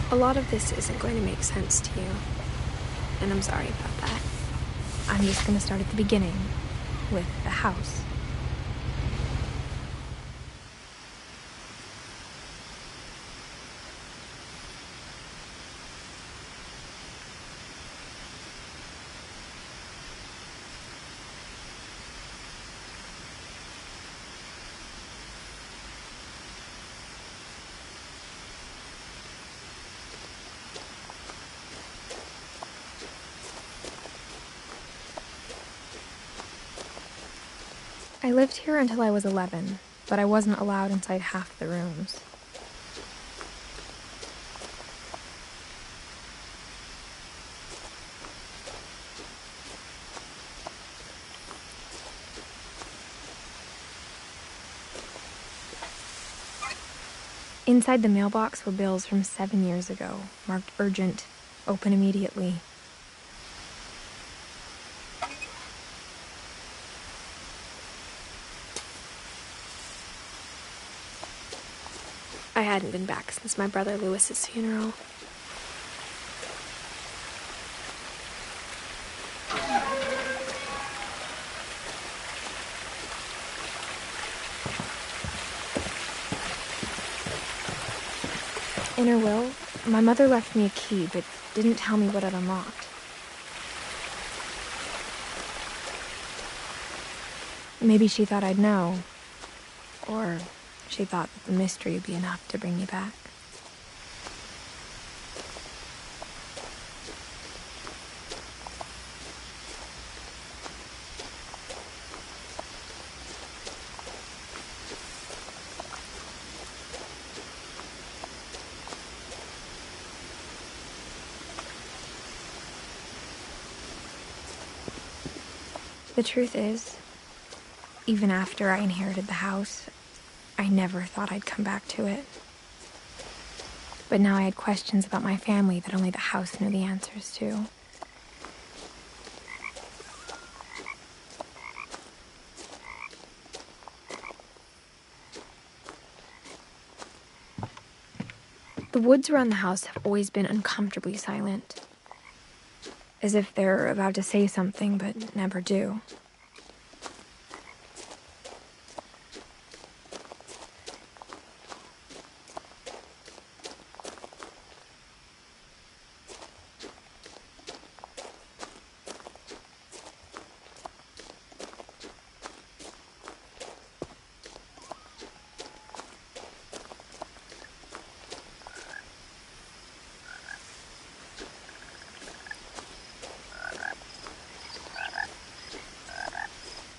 A lot of this isn't going to make sense to you, and I'm sorry about that. I'm just going to start at the beginning, with the house. I lived here until I was 11, but I wasn't allowed inside half the rooms. Inside the mailbox were bills from 7 years ago, marked urgent, open immediately. I hadn't been back since my brother Lewis's funeral. In her will, my mother left me a key, but didn't tell me what it unlocked. Maybe she thought I'd know, or she thought that the mystery would be enough to bring me back. The truth is, even after I inherited the house, I never thought I'd come back to it. But now I had questions about my family that only the house knew the answers to. The woods around the house have always been uncomfortably silent, as if they're about to say something but never do.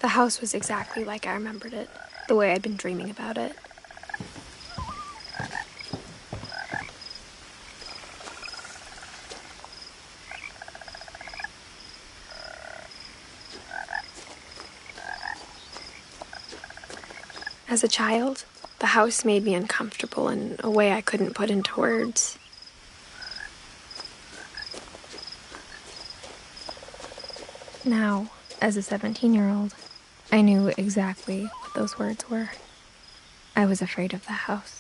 The house was exactly like I remembered it, the way I'd been dreaming about it. As a child, the house made me uncomfortable in a way I couldn't put into words. Now, as a 17-year-old, I knew exactly what those words were. I was afraid of the house.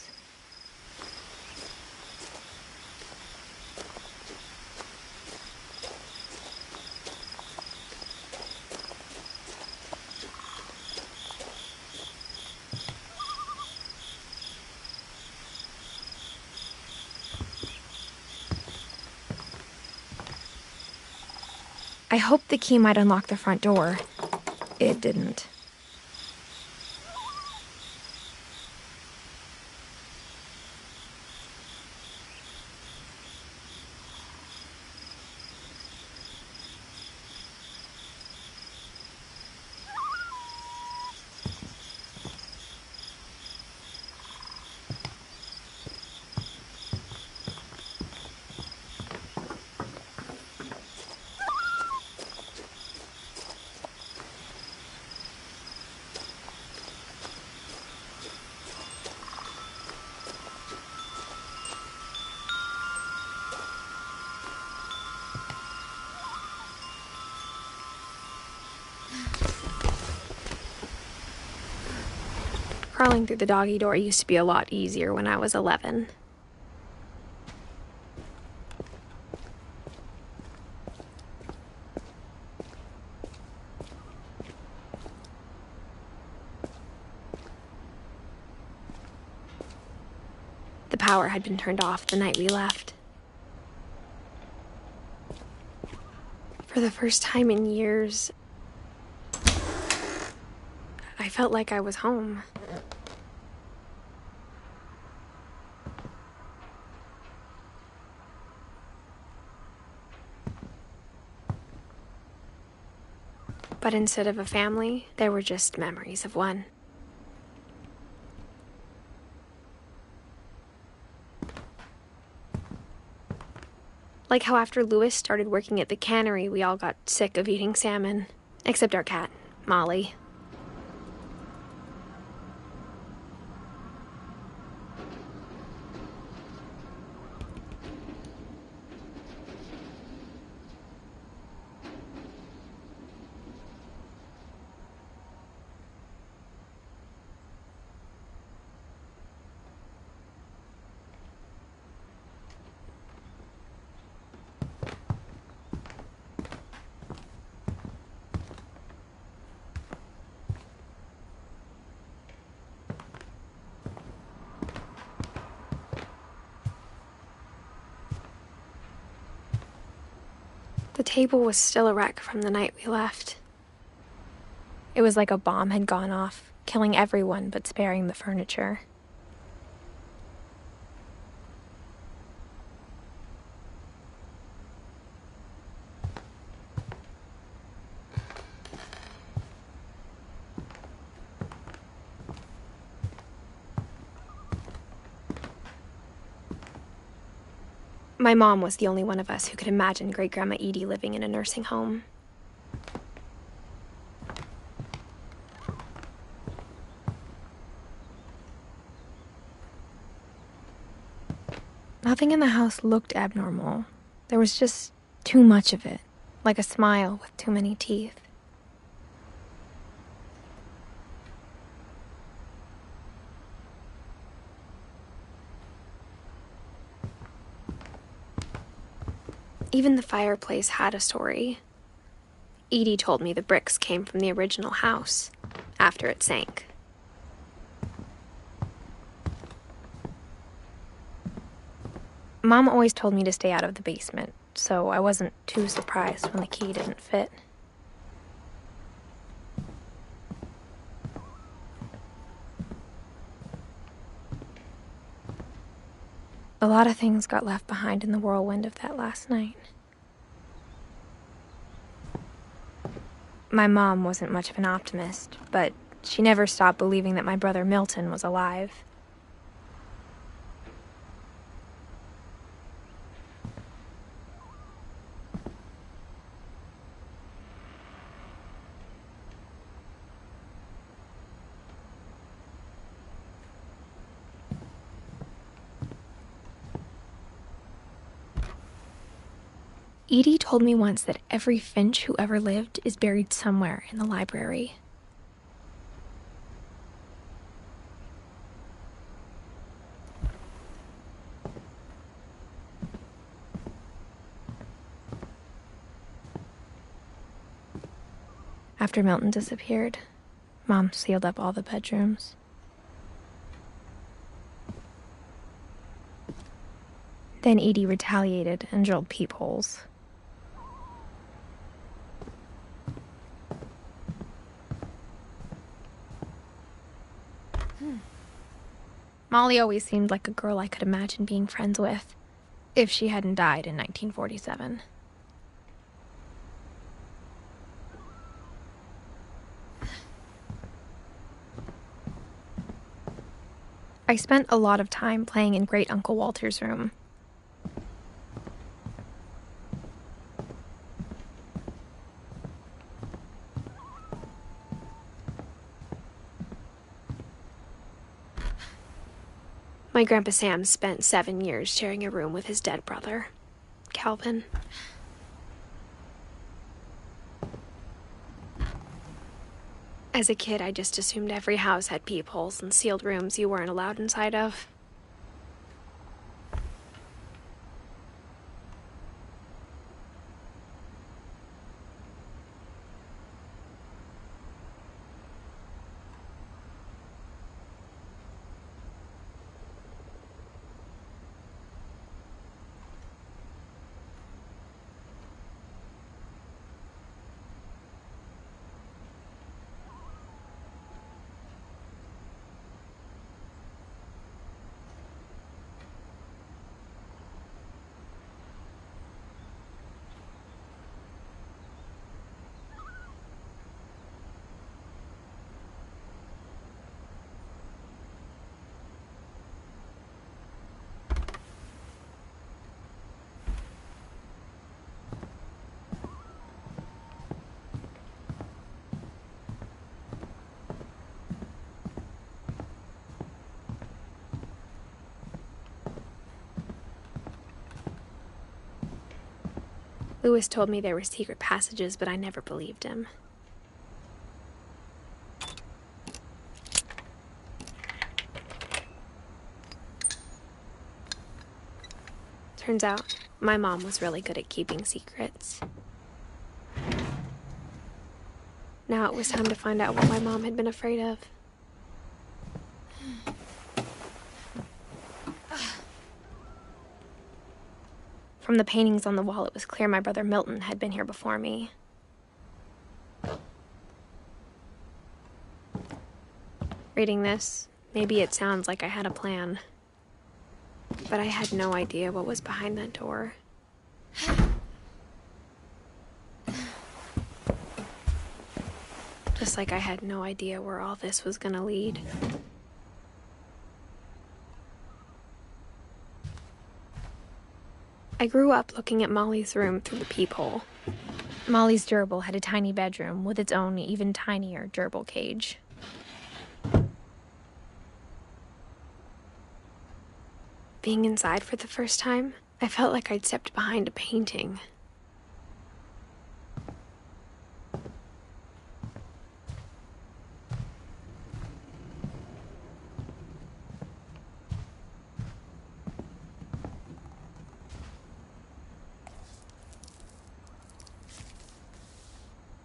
I hoped the key might unlock the front door. It didn't. Crawling through the doggy door used to be a lot easier when I was 11. The power had been turned off the night we left. For the first time in years, I felt like I was home. But instead of a family, there were just memories of one. Like how after Louis started working at the cannery, we all got sick of eating salmon. Except our cat, Molly. The table was still a wreck from the night we left. It was like a bomb had gone off, killing everyone but sparing the furniture. My mom was the only one of us who could imagine Great-Grandma Edie living in a nursing home. Nothing in the house looked abnormal. There was just too much of it, like a smile with too many teeth. Even the fireplace had a story. Edie told me the bricks came from the original house, after it sank. Mom always told me to stay out of the basement, so I wasn't too surprised when the key didn't fit. A lot of things got left behind in the whirlwind of that last night. My mom wasn't much of an optimist, but she never stopped believing that my brother Milton was alive. Edie told me once that every Finch who ever lived is buried somewhere in the library. After Milton disappeared, Mom sealed up all the bedrooms. Then Edie retaliated and drilled peepholes. Molly always seemed like a girl I could imagine being friends with, if she hadn't died in 1947. I spent a lot of time playing in Great Uncle Walter's room. My Grandpa Sam spent 7 years sharing a room with his dead brother, Calvin. As a kid, I just assumed every house had peepholes and sealed rooms you weren't allowed inside of. Lewis told me there were secret passages, but I never believed him. Turns out, my mom was really good at keeping secrets. Now it was time to find out what my mom had been afraid of. From the paintings on the wall, it was clear my brother Milton had been here before me. Reading this, maybe it sounds like I had a plan. But I had no idea what was behind that door. Just like I had no idea where all this was gonna lead. I grew up looking at Molly's room through the peephole. Molly's gerbil had a tiny bedroom with its own even tinier gerbil cage. Being inside for the first time, I felt like I'd stepped behind a painting.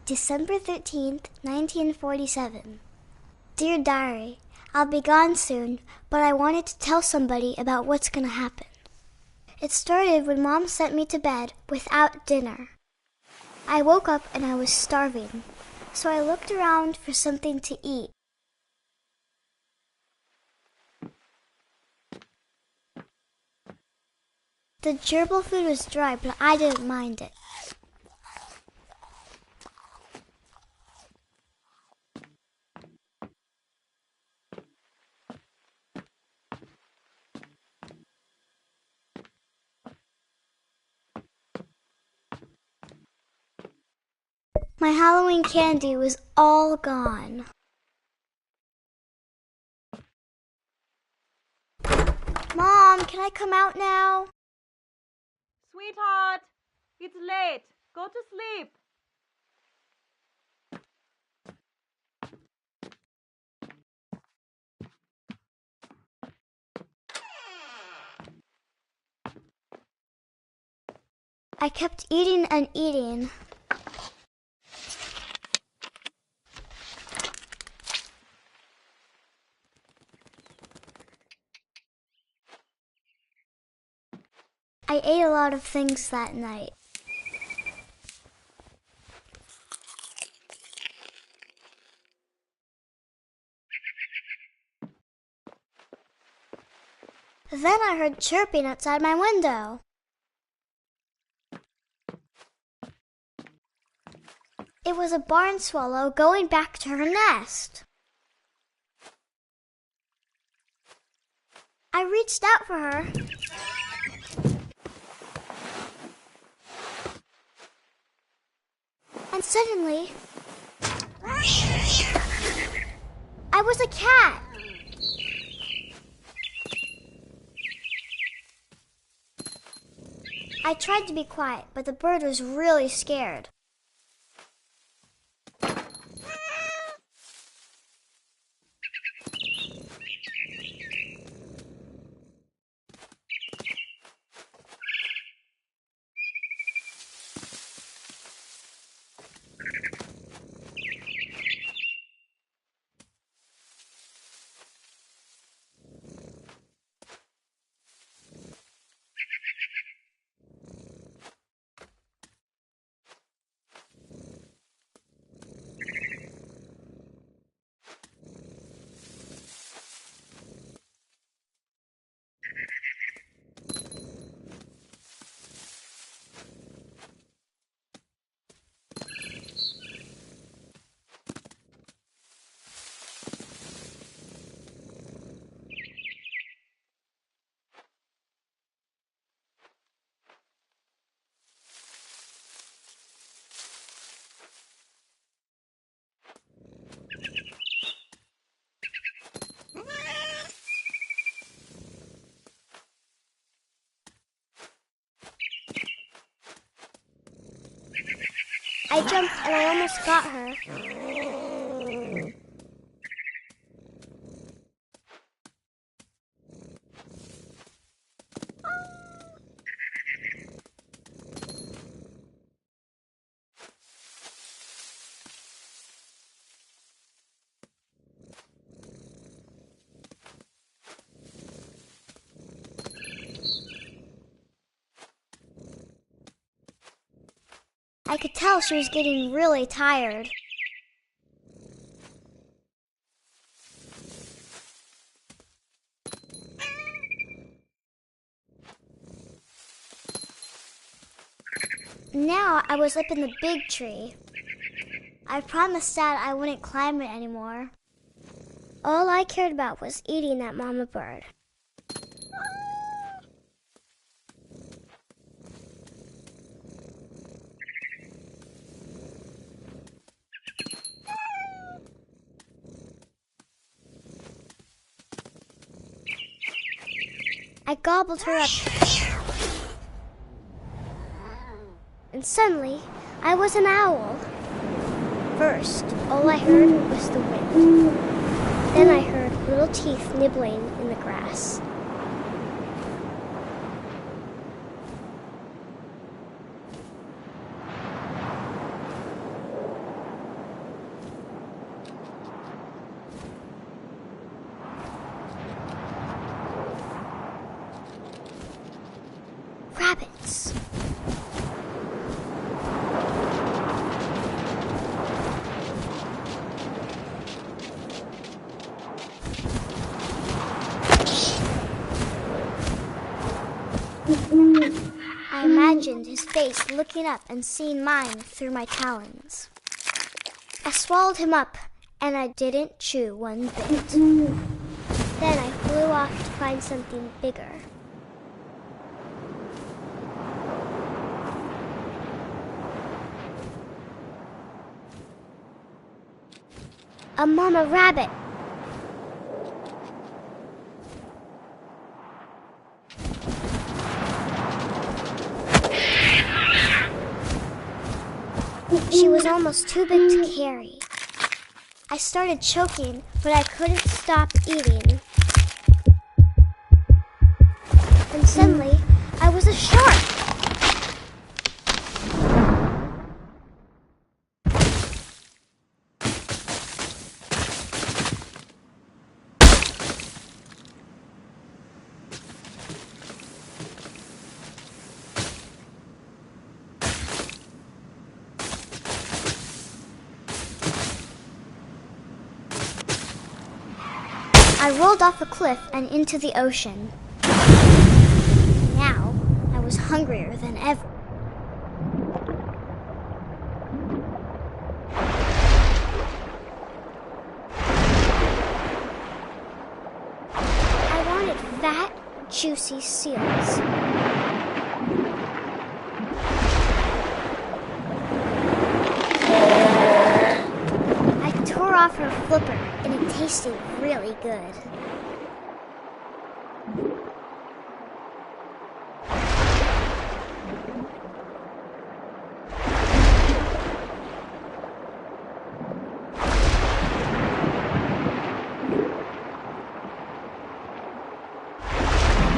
December 13th, 1947. Dear Diary, I'll be gone soon, but I wanted to tell somebody about what's gonna happen. It started when Mom sent me to bed without dinner. I woke up and I was starving, so I looked around for something to eat. The gerbil food was dry, but I didn't mind it. My Halloween candy was all gone. Mom, can I come out now? Sweetheart, it's late. Go to sleep. I kept eating and eating. I ate a lot of things that night. Then I heard chirping outside my window. It was a barn swallow going back to her nest. I reached out for her. And suddenly, I was a cat. I tried to be quiet, but the bird was really scared. I jumped and I almost got her. I could tell she was getting really tired. Now I was up in the big tree. I promised Dad I wouldn't climb it anymore. All I cared about was eating that mama bird. I gobbled her up. And suddenly, I was an owl. First, all I heard was the wind. Then I heard little teeth nibbling in the grass. Rabbits. I imagined his face looking up and seeing mine through my talons. I swallowed him up, and I didn't chew one bit. Then I flew off to find something bigger. A mama rabbit. She was almost too big to carry. I started choking, but I couldn't stop eating. And suddenly, I was a shark. I rolled off a cliff and into the ocean. Now, I was hungrier than ever. I wanted fat, juicy seals. I tore off her flipper, and it tasted really good.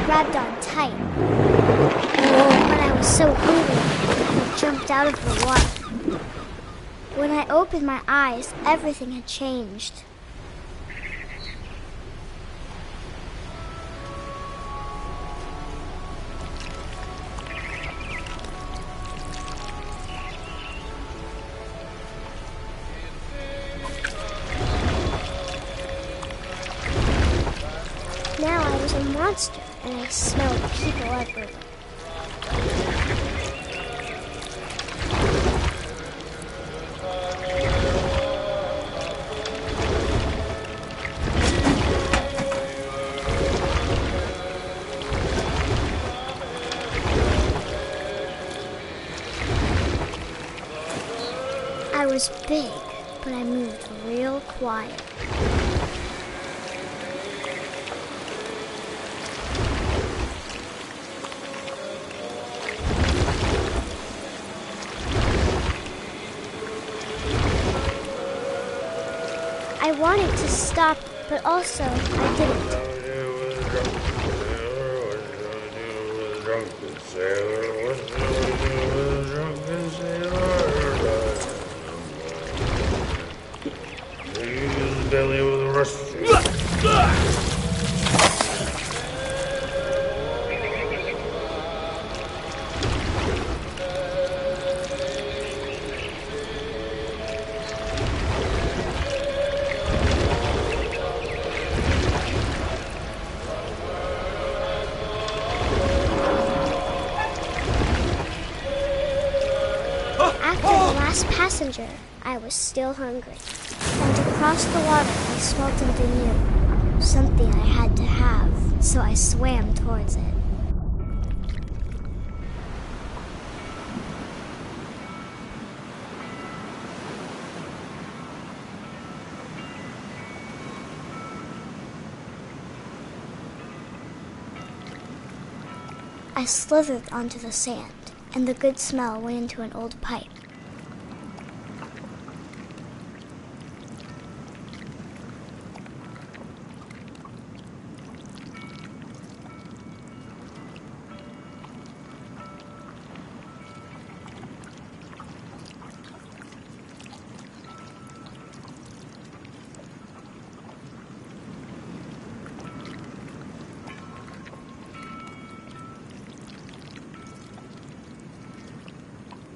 Grabbed on tight, but I was so hungry I jumped out of the water. When I opened my eyes, everything had changed. Now I was a monster, and I smelled people everywhere. I was big, but I moved real quiet. I wanted to stop, but also I didn't. After the last passenger, I was still hungry. And across the water, I smelled something new. Something I had to have, so I swam towards it. I slithered onto the sand, and the good smell went into an old pipe.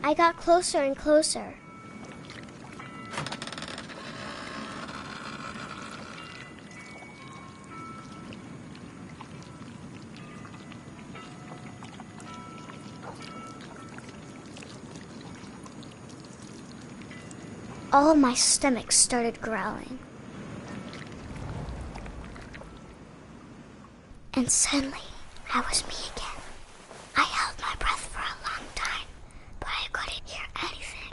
I got closer and closer. All my stomach started growling. And suddenly, I was me again. I held my breath for a long time, but I couldn't hear anything.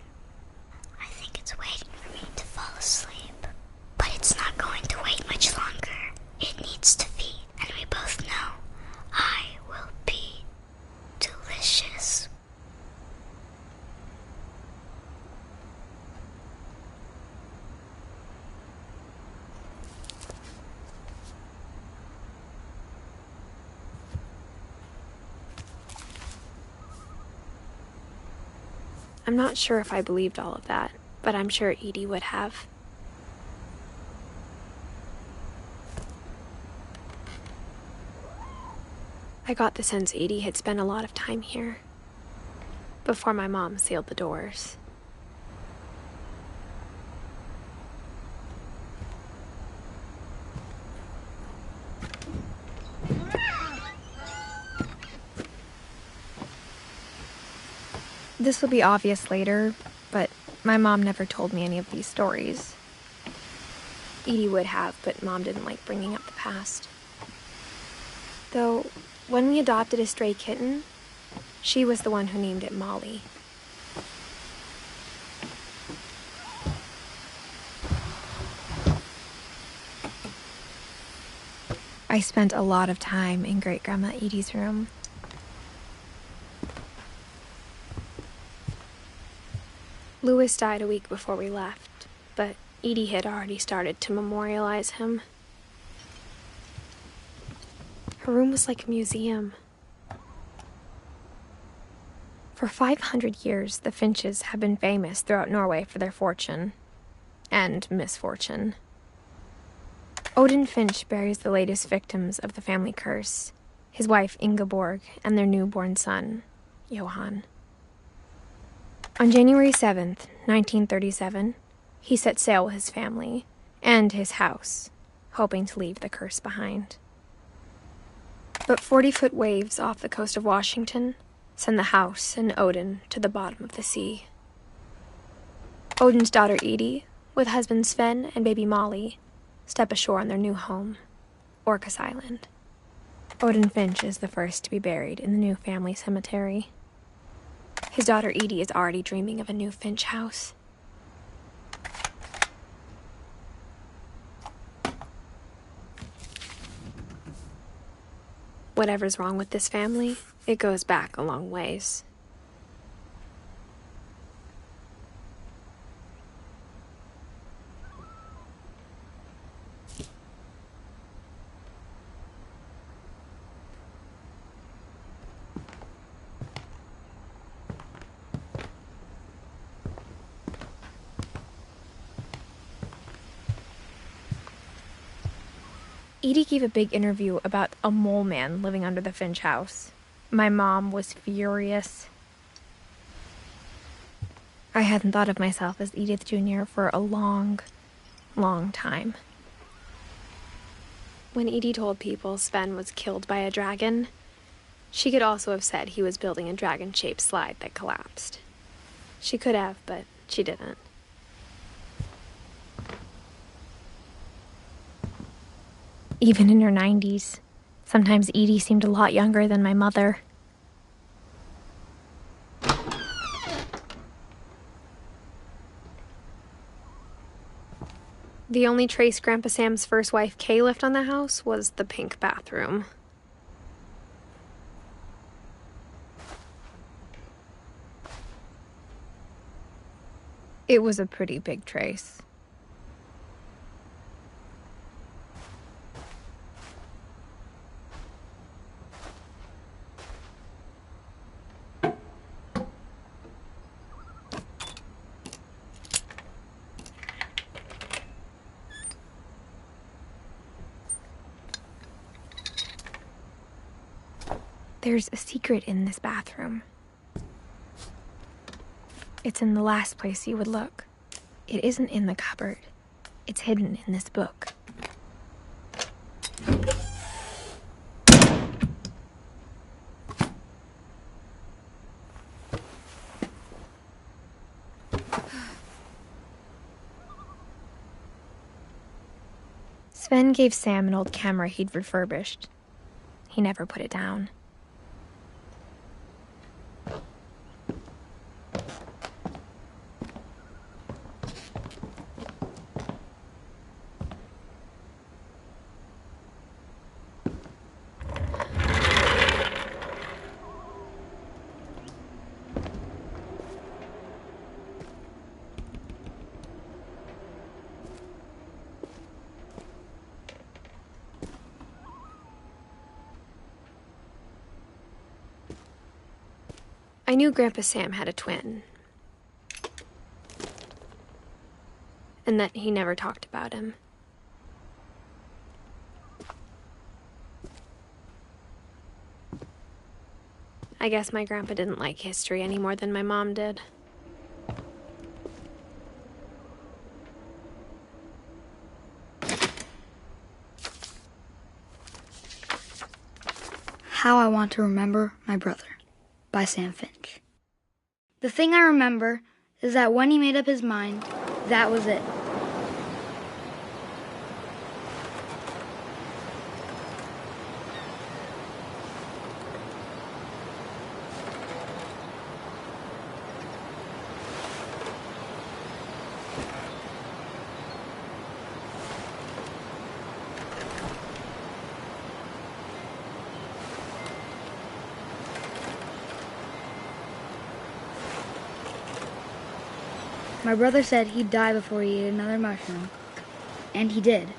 I think it's waiting for me to fall asleep. But I'm not sure if I believed all of that, but I'm sure Edie would have. I got the sense Edie had spent a lot of time here, before my mom sealed the doors. This will be obvious later, but my mom never told me any of these stories. Edie would have, but Mom didn't like bringing up the past. Though, when we adopted a stray kitten, she was the one who named it Molly. I spent a lot of time in Great-Grandma Edie's room. Louis died a week before we left, but Edie had already started to memorialize him. Her room was like a museum. For 500 years, the Finches have been famous throughout Norway for their fortune and misfortune. Odin Finch buries the latest victims of the family curse, his wife Ingeborg and their newborn son, Johan. On January 7th, 1937, he set sail with his family and his house, hoping to leave the curse behind. But 40-foot waves off the coast of Washington send the house and Odin to the bottom of the sea. Odin's daughter Edie, with husband Sven and baby Molly, step ashore on their new home, Orcas Island. Odin Finch is the first to be buried in the new family cemetery. His daughter Edie is already dreaming of a new Finch house. Whatever's wrong with this family, it goes back a long ways. Edie gave a big interview about a mole man living under the Finch house. My mom was furious. I hadn't thought of myself as Edith Jr. for a long, long time. When Edie told people Sven was killed by a dragon, she could also have said he was building a dragon-shaped slide that collapsed. She could have, but she didn't. Even in her 90s, sometimes Edie seemed a lot younger than my mother. The only trace Grandpa Sam's first wife Kay left on the house was the pink bathroom. It was a pretty big trace. There's a secret in this bathroom. It's in the last place you would look. It isn't in the cupboard. It's hidden in this book. Sven gave Sam an old camera he'd refurbished. He never put it down. I knew Grandpa Sam had a twin, and that he never talked about him. I guess my grandpa didn't like history any more than my mom did. How I Want to Remember My Brother by Sam Finch. The thing I remember is that when he made up his mind, that was it. My brother said he'd die before he ate another mushroom, and he did.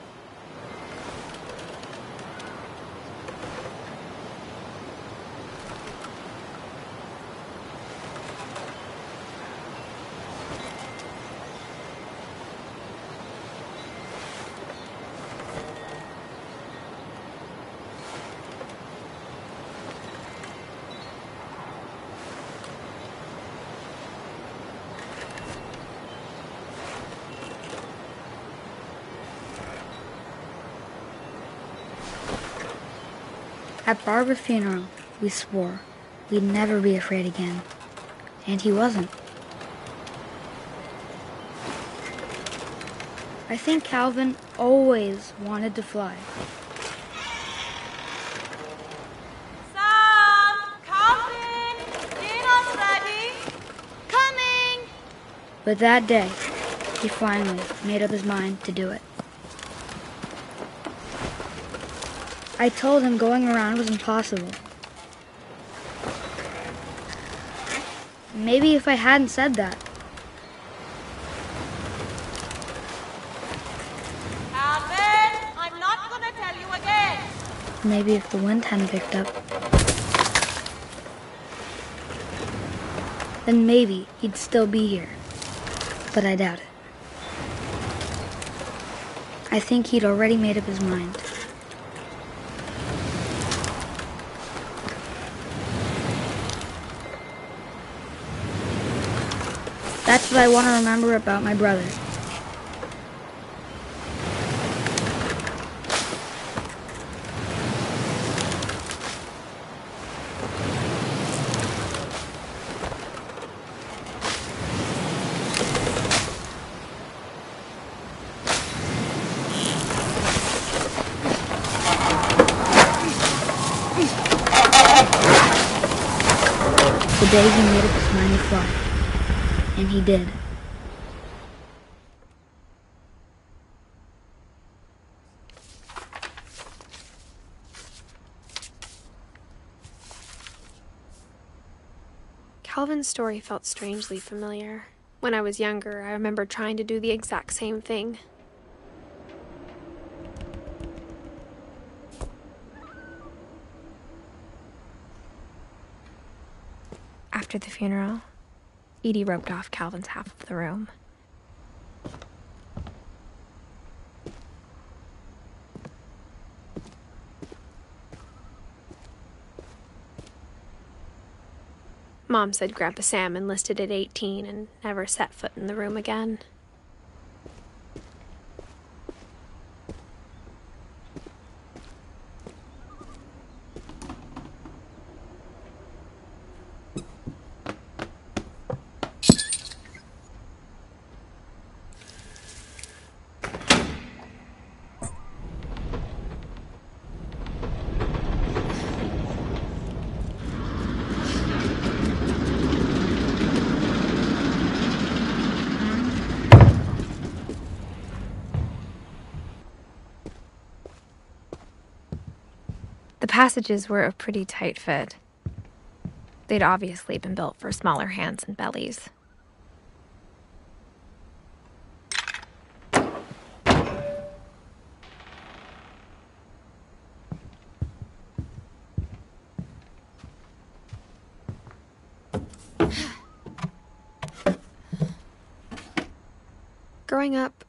At Barbara's funeral, we swore we'd never be afraid again, and he wasn't. I think Calvin always wanted to fly. Sam! Calvin! Dinner's ready! Coming! But that day, he finally made up his mind to do it. I told him going around was impossible. Maybe if I hadn't said that. Calvin! I'm not gonna tell you again! Maybe if the wind hadn't picked up. Then maybe he'd still be here. But I doubt it. I think he'd already made up his mind. That's what I want to remember about my brother. The day he made up his mind to fly. And he did. Calvin's story felt strangely familiar. When I was younger, I remember trying to do the exact same thing. After the funeral, Edie roped off Calvin's half of the room. Mom said Grandpa Sam enlisted at 18 and never set foot in the room again. The passages were a pretty tight fit. They'd obviously been built for smaller hands and bellies. Growing up,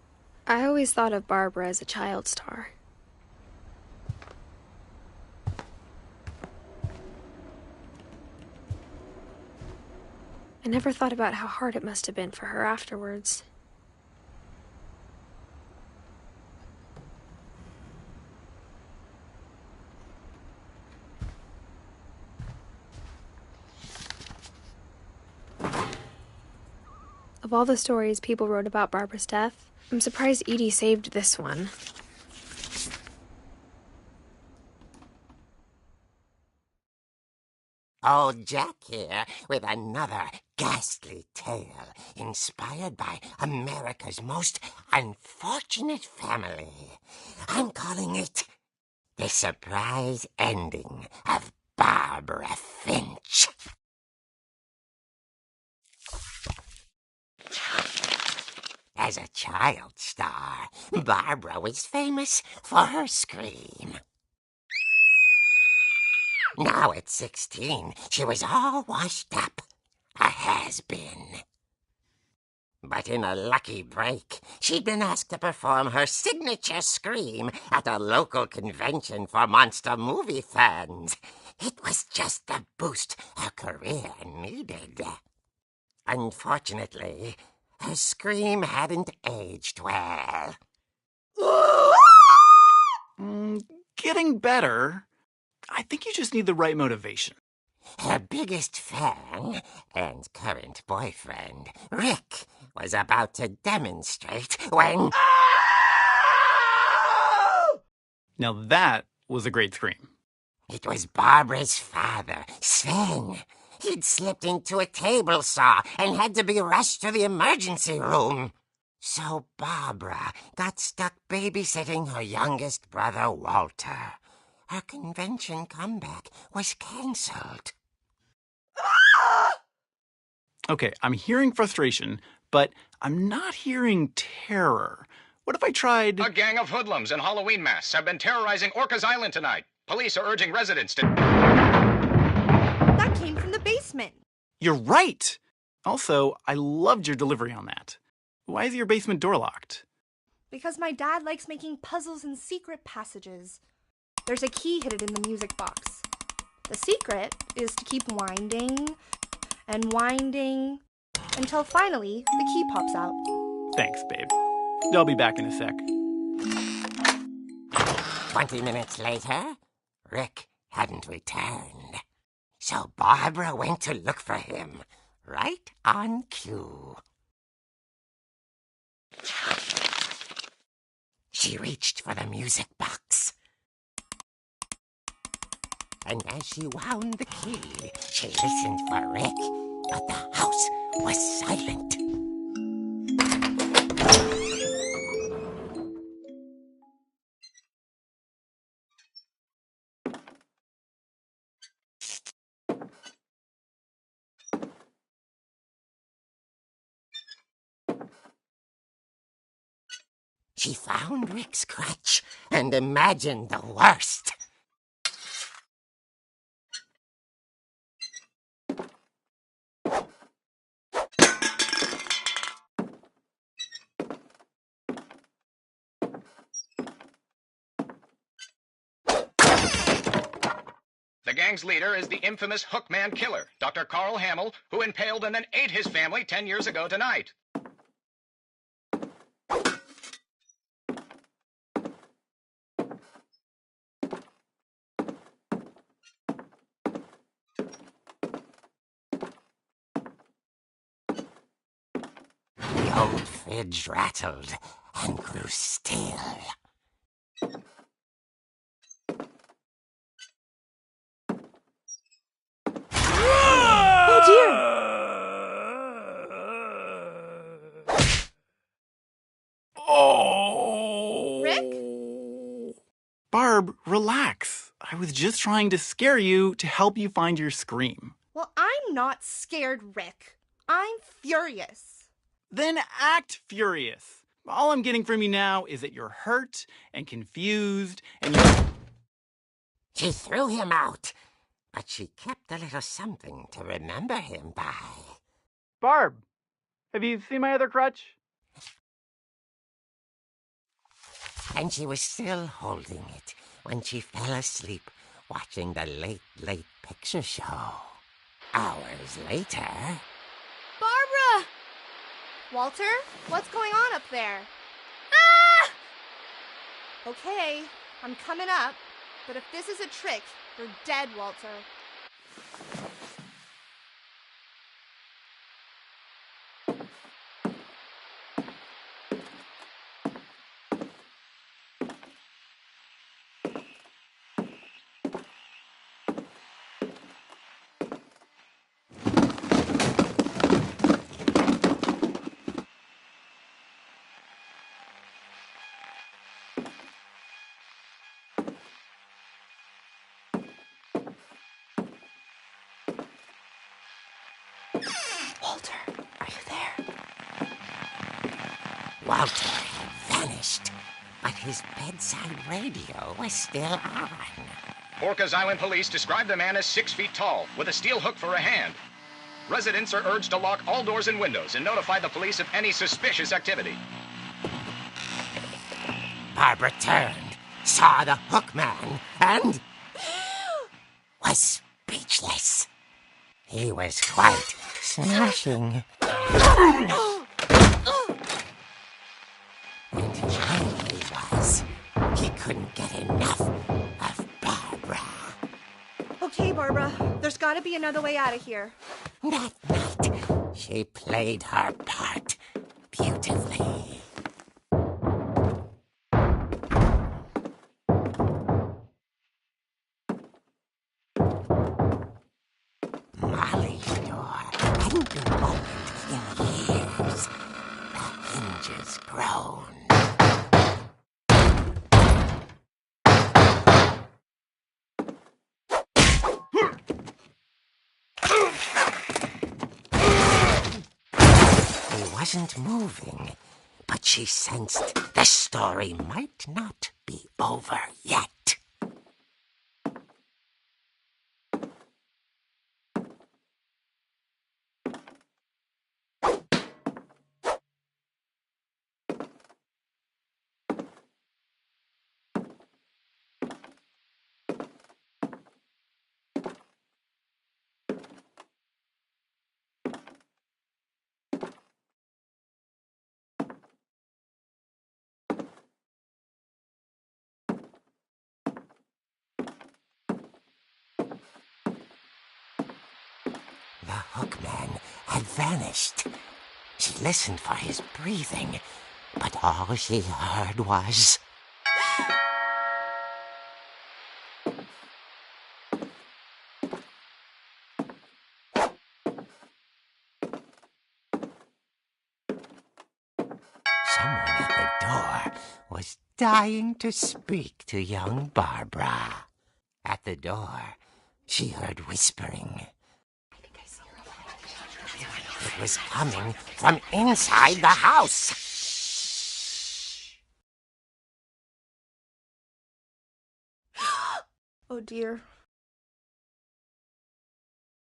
I always thought of Barbara as a child star. I never thought about how hard it must have been for her afterwards. Of all the stories people wrote about Barbara's death, I'm surprised Edie saved this one. Old Jack here with another ghastly tale inspired by America's most unfortunate family. I'm calling it The Surprise Ending of Barbara Finch. As a child star, Barbara was famous for her scream. Now at 16, she was all washed up, a has-been. But in a lucky break, she'd been asked to perform her signature scream at a local convention for monster movie fans. It was just the boost her career needed. Unfortunately, her scream hadn't aged well. Getting better. I think you just need the right motivation. Her biggest fan and current boyfriend, Rick, was about to demonstrate when... Now that was a great scream. It was Barbara's father, Sven. He'd slipped into a table saw and had to be rushed to the emergency room. So Barbara got stuck babysitting her youngest brother, Walter. Her convention comeback was cancelled. Okay, I'm hearing frustration, but I'm not hearing terror. What if I tried... A gang of hoodlums in Halloween masks have been terrorizing Orcas Island tonight. Police are urging residents to... That came from the basement. You're right! Also, I loved your delivery on that. Why is your basement door locked? Because my dad likes making puzzles and secret passages. There's a key hidden in the music box. The secret is to keep winding and winding until finally the key pops out. Thanks, babe. I'll be back in a sec. 20 minutes later, Rick hadn't returned. So Barbara went to look for him, right on cue. She reached for the music box. And as she wound the key, she listened for Rick, but the house was silent. She found Rick's crutch and imagined the worst. The gang's leader is the infamous Hookman Killer, Dr. Carl Hamill, who impaled and then ate his family 10 years ago tonight. The old fridge rattled and grew still. Oh dear! Oh! Rick? Barb, relax. I was just trying to scare you to help you find your scream. Well, I'm not scared, Rick. I'm furious. Then act furious. All I'm getting from you now is that you're hurt and confused and you're... She threw him out, but she kept a little something to remember him by. Barb, have you seen my other crutch? and she was still holding it when she fell asleep watching the Late Late Picture Show. Hours later... Barbara! Walter, what's going on up there? Ah! Okay, I'm coming up, but if this is a trick, you're dead, Walter. Walter, are you there? Walter had vanished, but his bedside radio was still on. Orcas Island police describe the man as 6 feet tall, with a steel hook for a hand. Residents are urged to lock all doors and windows and notify the police of any suspicious activity. Barbara turned, saw the hook man, and was speechless. He was quite smashing. And here he was. He couldn't get enough of Barbara. Okay, Barbara, there's gotta be another way out of here. That night, she played her part beautifully. Molly's door hadn't been opened in years. The hinges groaned. He wasn't moving, but she sensed the story might not be over yet. The hookman had vanished. She listened for his breathing, but all she heard was... Someone at the door was dying to speak to young Barbara. At the door, she heard whispering. It was coming from inside the house. Oh dear.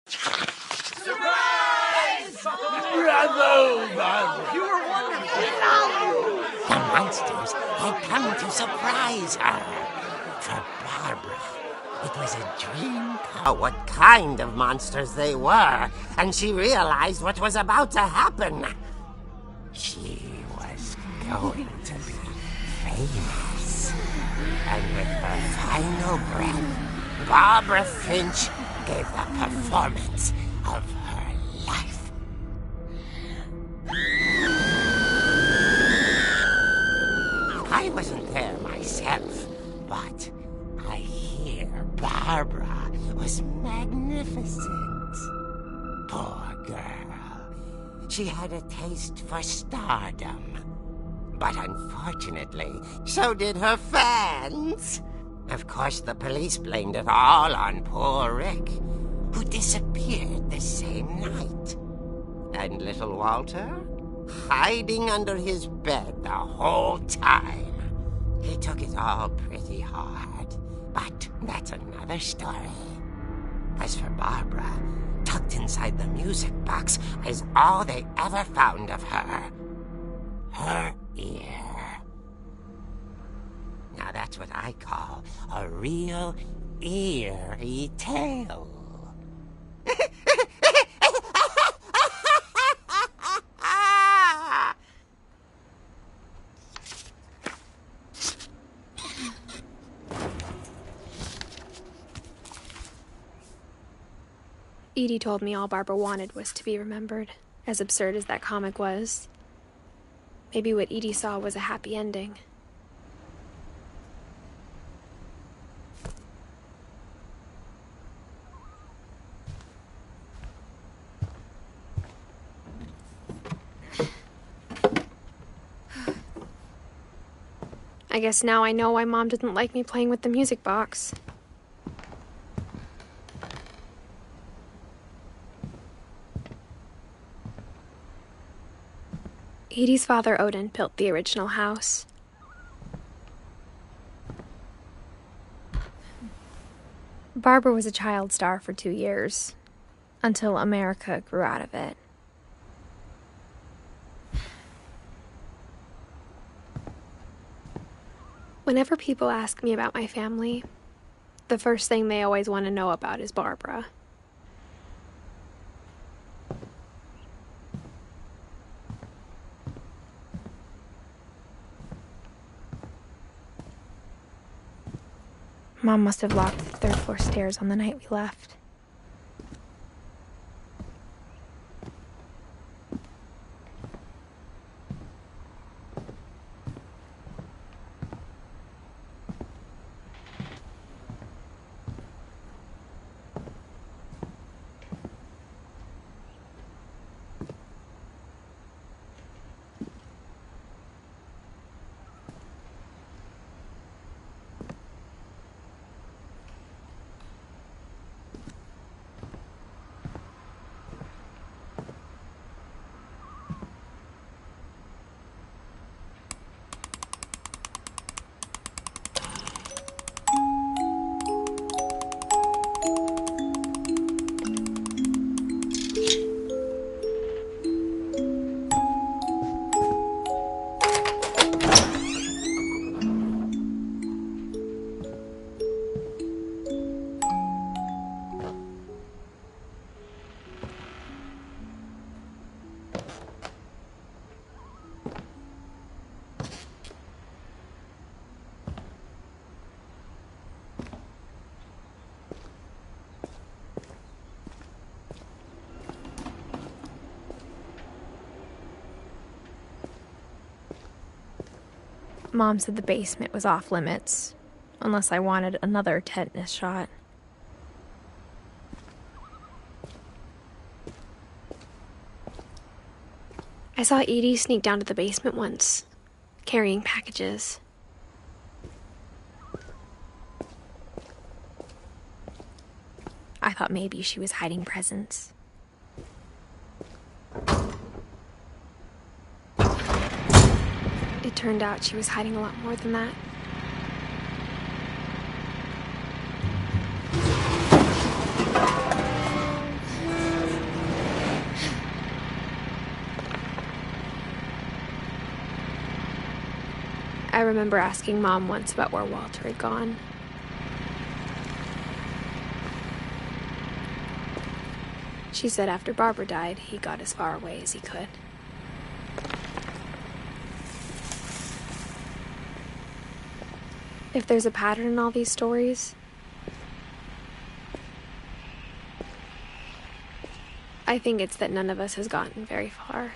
Surprise! Bravo, Barbara! You were wonderful! The monsters had come to surprise her. For Barbara, it was a dream come. What kind of monsters they were, and she realized what was about to happen. She was going to be famous. And with her final breath, Barbara Finch gave the performance of her life. I wasn't there myself, but I hear Barbara was magnificent. Poor girl. She had a taste for stardom. But unfortunately, so did her fans. Of course, the police blamed it all on poor Rick, who disappeared the same night. And little Walter, hiding under his bed the whole time. He took it all pretty hard, but that's another story. As for Barbara, tucked inside the music box is all they ever found of her. Her ear. I call a real eerie tale. Edie told me all Barbara wanted was to be remembered, as absurd as that comic was. Maybe what Edie saw was a happy ending. I guess now I know why Mom didn't like me playing with the music box. Edie's father, Odin, built the original house. Barbara was a child star for 2 years, until America grew out of it. Whenever people ask me about my family, the first thing they always want to know about is Barbara. Mom must have locked the third floor stairs on the night we left. Mom said the basement was off limits, unless I wanted another tetanus shot. I saw Edie sneak down to the basement once, carrying packages. I thought maybe she was hiding presents. It turned out she was hiding a lot more than that. I remember asking Mom once about where Walter had gone. She said after Barbara died, he got as far away as he could. If there's a pattern in all these stories, I think it's that none of us has gotten very far.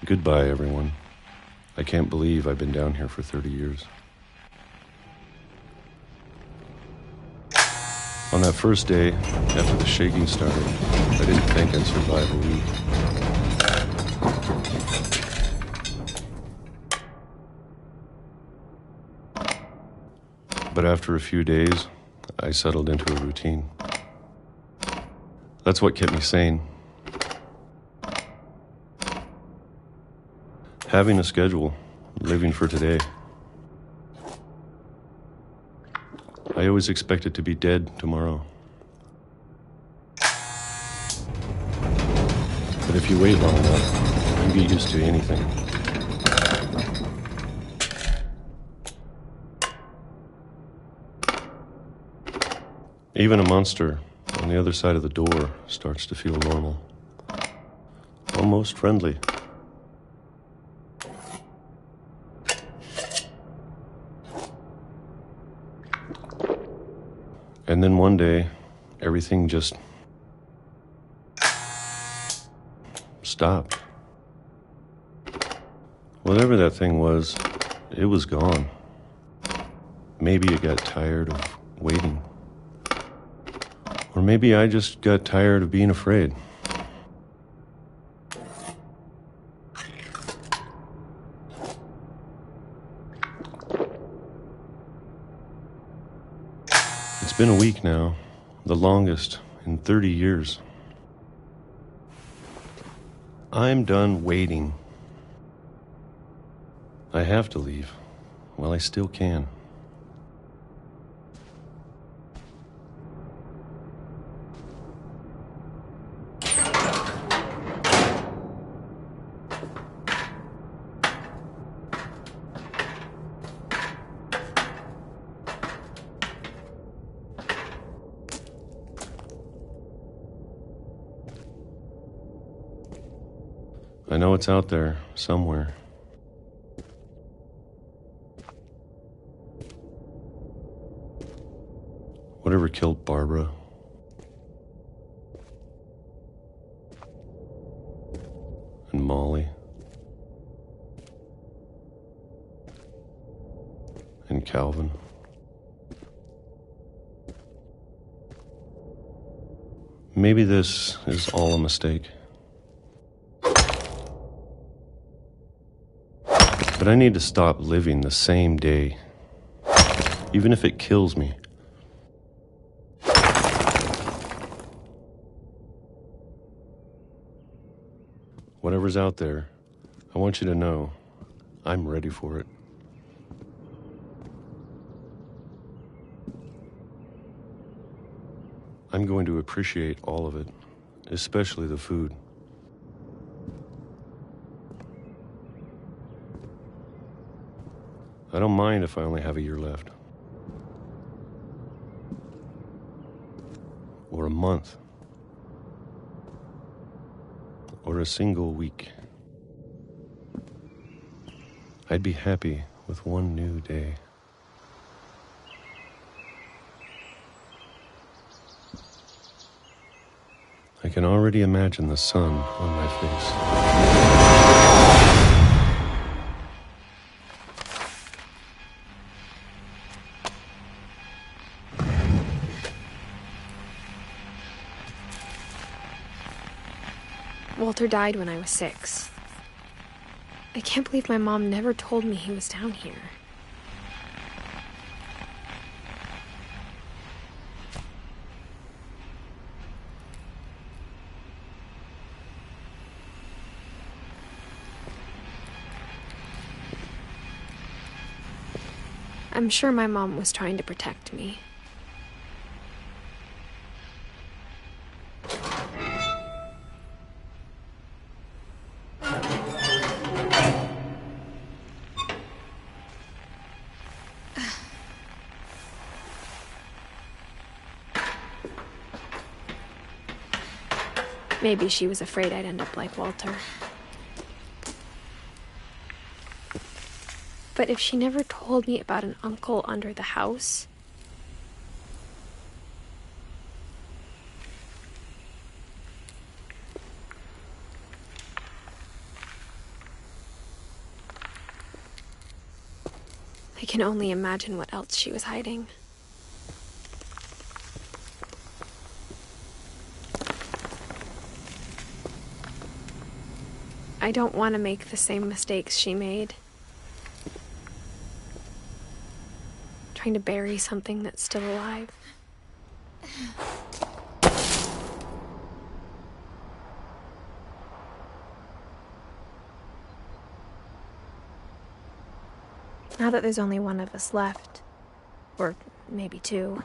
Goodbye, everyone. I can't believe I've been down here for 30 years. On that first day, after the shaking started, I didn't think I'd survive a week. But after a few days, I settled into a routine. That's what kept me sane. Having a schedule, living for today. I I always expected to be dead tomorrow. But if you wait long enough, you get used to anything. Even a monster on the other side of the door starts to feel normal. Almost friendly. And then one day, everything just stopped. Whatever that thing was, it was gone. Maybe it got tired of waiting. Or maybe I just got tired of being afraid. It's been a week now, the longest in 30 years. I'm done waiting. I have to leave while I still can. I know it's out there, somewhere. Whatever killed Barbara. And Molly. And Calvin. Maybe this is all a mistake. But I need to stop living the same day, even if it kills me. Whatever's out there, I want you to know I'm ready for it. I'm going to appreciate all of it, especially the food. I don't mind if I only have a year left. Or a month. Or a single week. I'd be happy with one new day. I can already imagine the sun on my face. Walter died when I was 6. I can't believe my mom never told me he was down here. I'm sure my mom was trying to protect me. Maybe she was afraid I'd end up like Walter. But if she never told me about an uncle under the house, I can only imagine what else she was hiding. I don't want to make the same mistakes she made. Trying to bury something that's still alive. Now that there's only one of us left, Or maybe 2.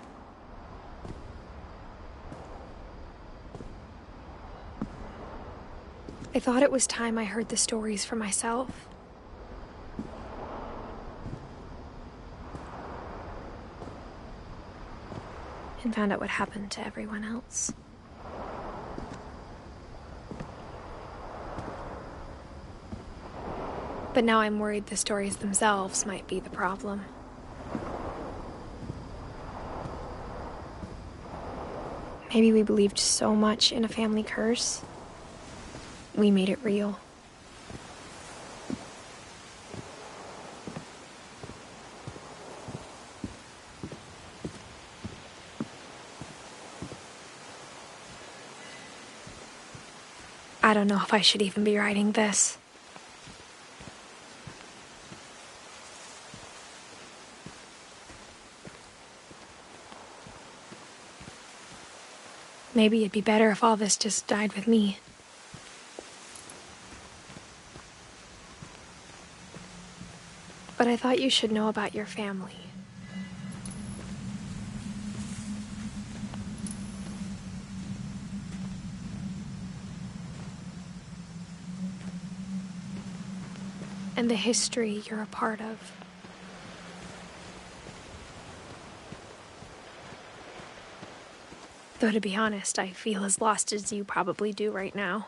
I thought it was time I heard the stories for myself. And found out what happened to everyone else. But now I'm worried the stories themselves might be the problem. Maybe we believed so much in a family curse, we made it real. I don't know if I should even be writing this. Maybe it'd be better if all this just died with me. But I thought you should know about your family. And the history you're a part of. Though to be honest, I feel as lost as you probably do right now.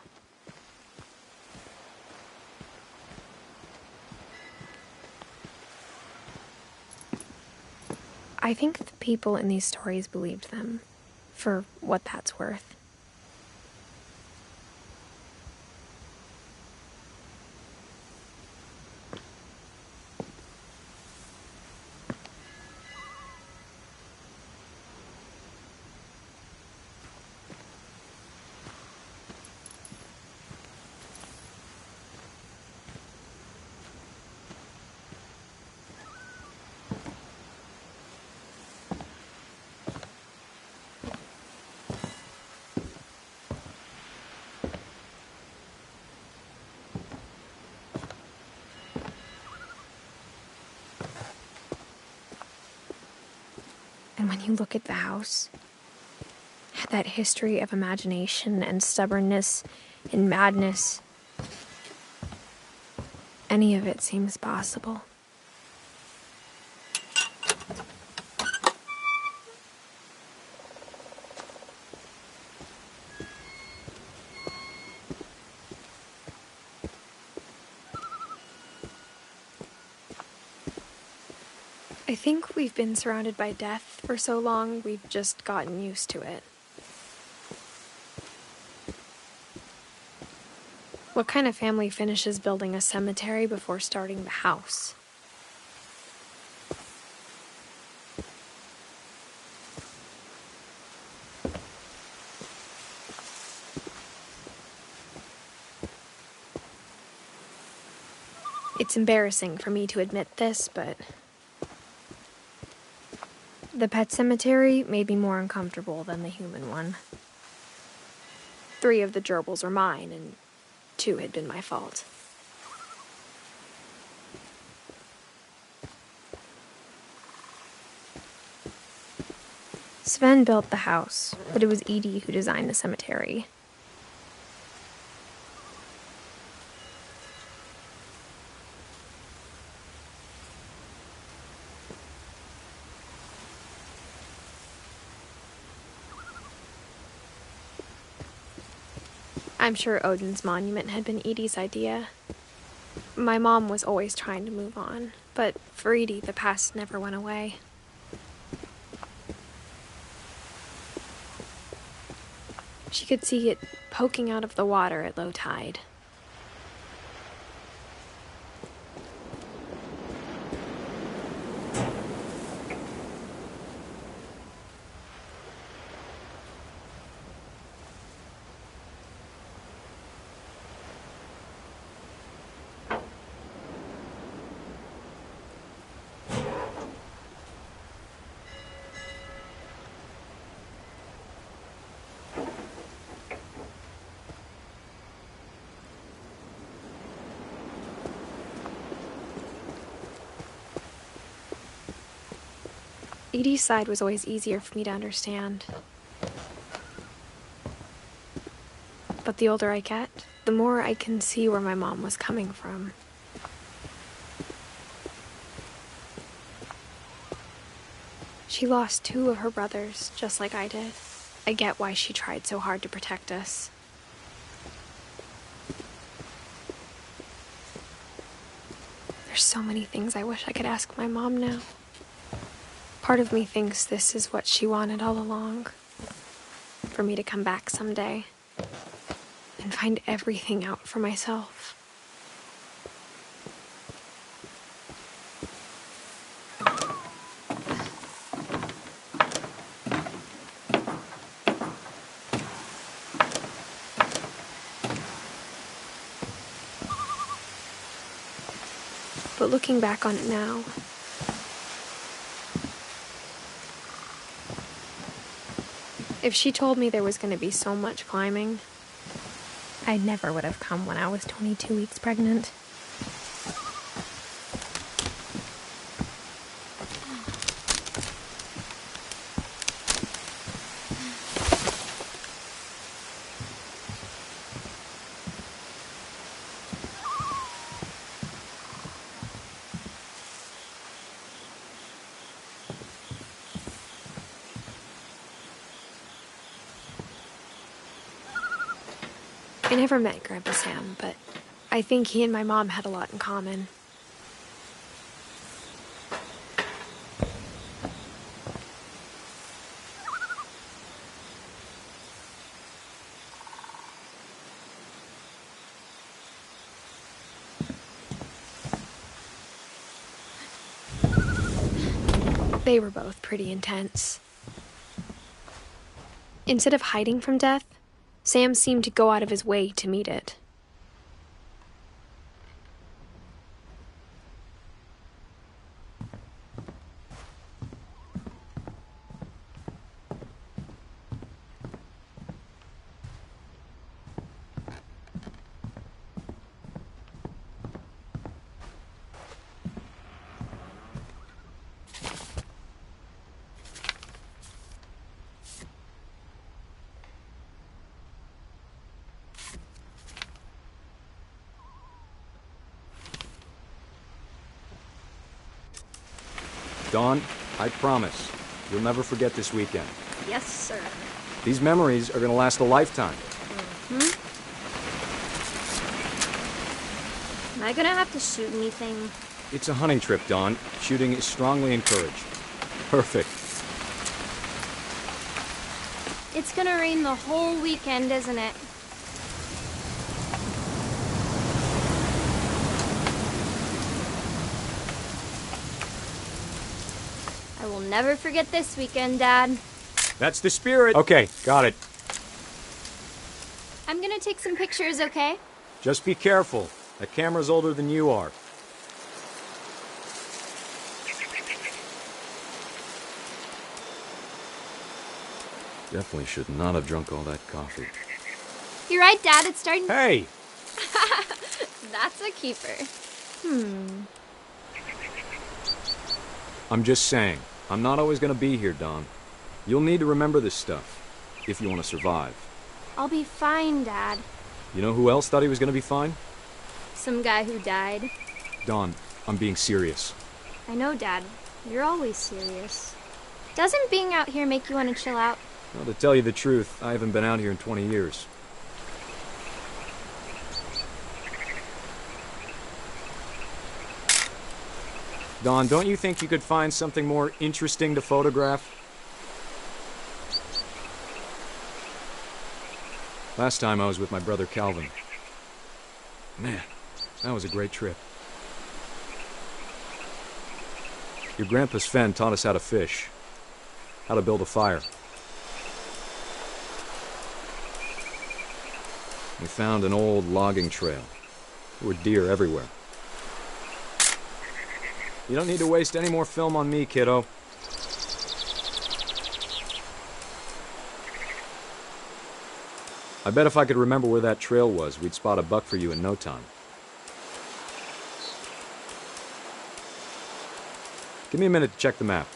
I think the people in these stories believed them, for what that's worth. And when you look at the house, at that history of imagination and stubbornness and madness, any of it seems possible. I think we've been surrounded by death for so long, we've just gotten used to it. What kind of family finishes building a cemetery before starting the house? It's embarrassing for me to admit this, but the pet cemetery made me more uncomfortable than the human one. 3 of the gerbils were mine, and 2 had been my fault. Sven built the house, but it was Edie who designed the cemetery. I'm sure Odin's monument had been Edie's idea. My mom was always trying to move on, but for Edie, the past never went away. She could see it poking out of the water at low tide. Edie's side was always easier for me to understand. But the older I get, the more I can see where my mom was coming from. She lost 2 of her brothers, just like I did. I get why she tried so hard to protect us. There's so many things I wish I could ask my mom now. Part of me thinks this is what she wanted all along. For me to come back someday and find everything out for myself. But looking back on it now, if she told me there was going to be so much climbing, I never would have come when I was 22 weeks pregnant. I never met Grandpa Sam, but I think he and my mom had a lot in common. They were both pretty intense. Instead of hiding from death, Sam seemed to go out of his way to meet it. Dawn, I promise, you'll never forget this weekend. Yes, sir. These memories are gonna last a lifetime. Am I gonna have to shoot anything? It's a hunting trip, Dawn. Shooting is strongly encouraged. Perfect. It's gonna rain the whole weekend, isn't it? I will never forget this weekend, Dad. That's the spirit. Okay, got it. I'm gonna take some pictures, okay? Just be careful. That camera's older than you are. Definitely should not have drunk all that coffee. You're right, Dad. It's starting... Hey! That's a keeper. I'm just saying. I'm not always gonna be here, Dawn. You'll need to remember this stuff, if you want to survive. I'll be fine, Dad. You know who else thought he was gonna be fine? Some guy who died. Dawn, I'm being serious. I know, Dad. You're always serious. Doesn't being out here make you want to chill out? Well, to tell you the truth, I haven't been out here in 20 years. Dawn, don't you think you could find something more interesting to photograph? Last time I was with my brother Calvin. Man, that was a great trip. Your grandpa Sven taught us how to fish, how to build a fire. We found an old logging trail. There were deer everywhere. You don't need to waste any more film on me, kiddo. I bet if I could remember where that trail was, we'd spot a buck for you in no time. Give me a minute to check the map.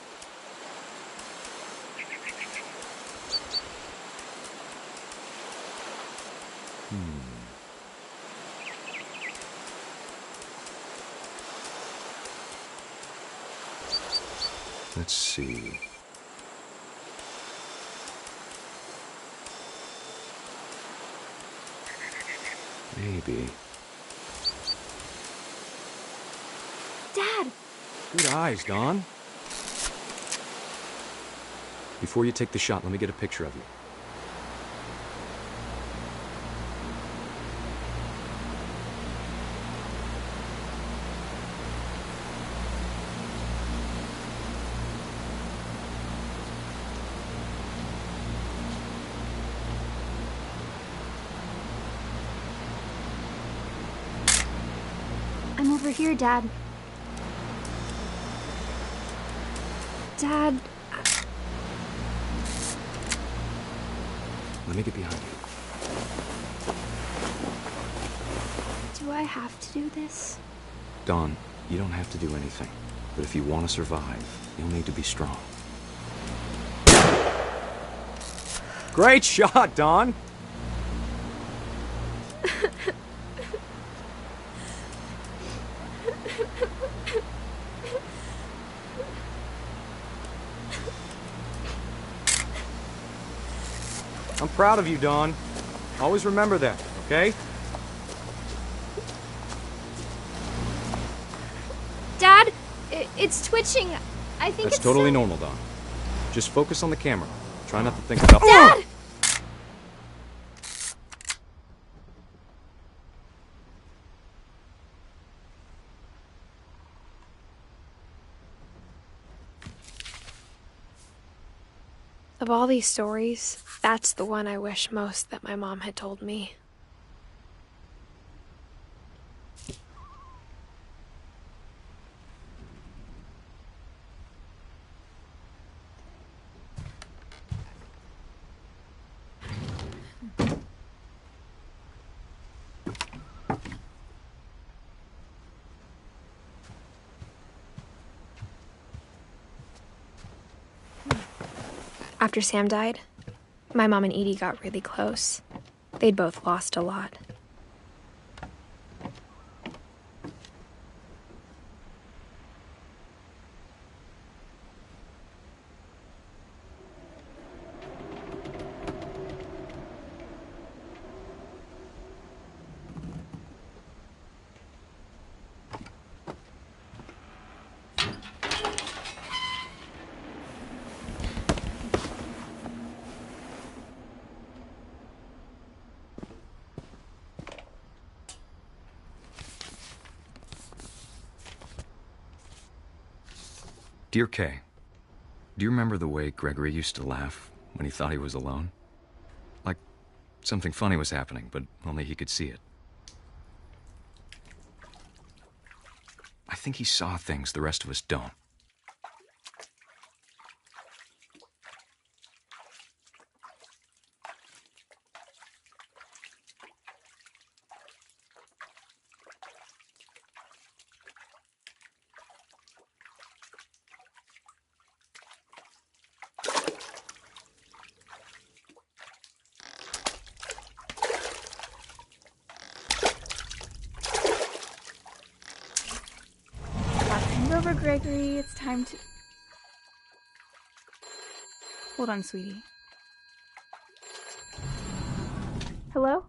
Let's see. Maybe. Dad! Good eyes, Dawn. Before you take the shot, let me get a picture of you. I'm over here, Dad. Dad... Let me get behind you. Do I have to do this? Dawn, you don't have to do anything. But if you want to survive, you'll need to be strong. Great shot, Dawn! I'm proud of you, Dawn. Always remember that, okay? Dad, it's twitching. I think That's it's totally normal, Dawn. Just focus on the camera. Try not to think about... Dad! Of all these stories, that's the one I wish most that my mom had told me. After Sam died, my mom and Edie got really close. They'd both lost a lot. Dear Kay, do you remember the way Gregory used to laugh when he thought he was alone? Like something funny was happening, but only he could see it. I think he saw things the rest of us don't. Over, Gregory. It's time to... Hold on, sweetie. Hello?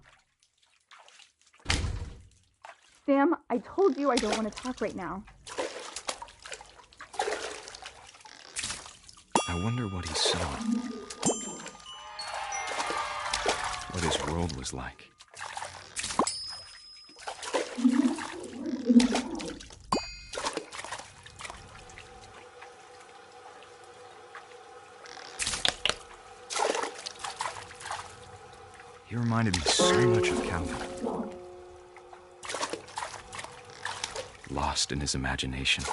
Sam, I told you I don't want to talk right now. I wonder what he saw. What his world was like. He reminded me so much of Calvin. Lost in his imagination.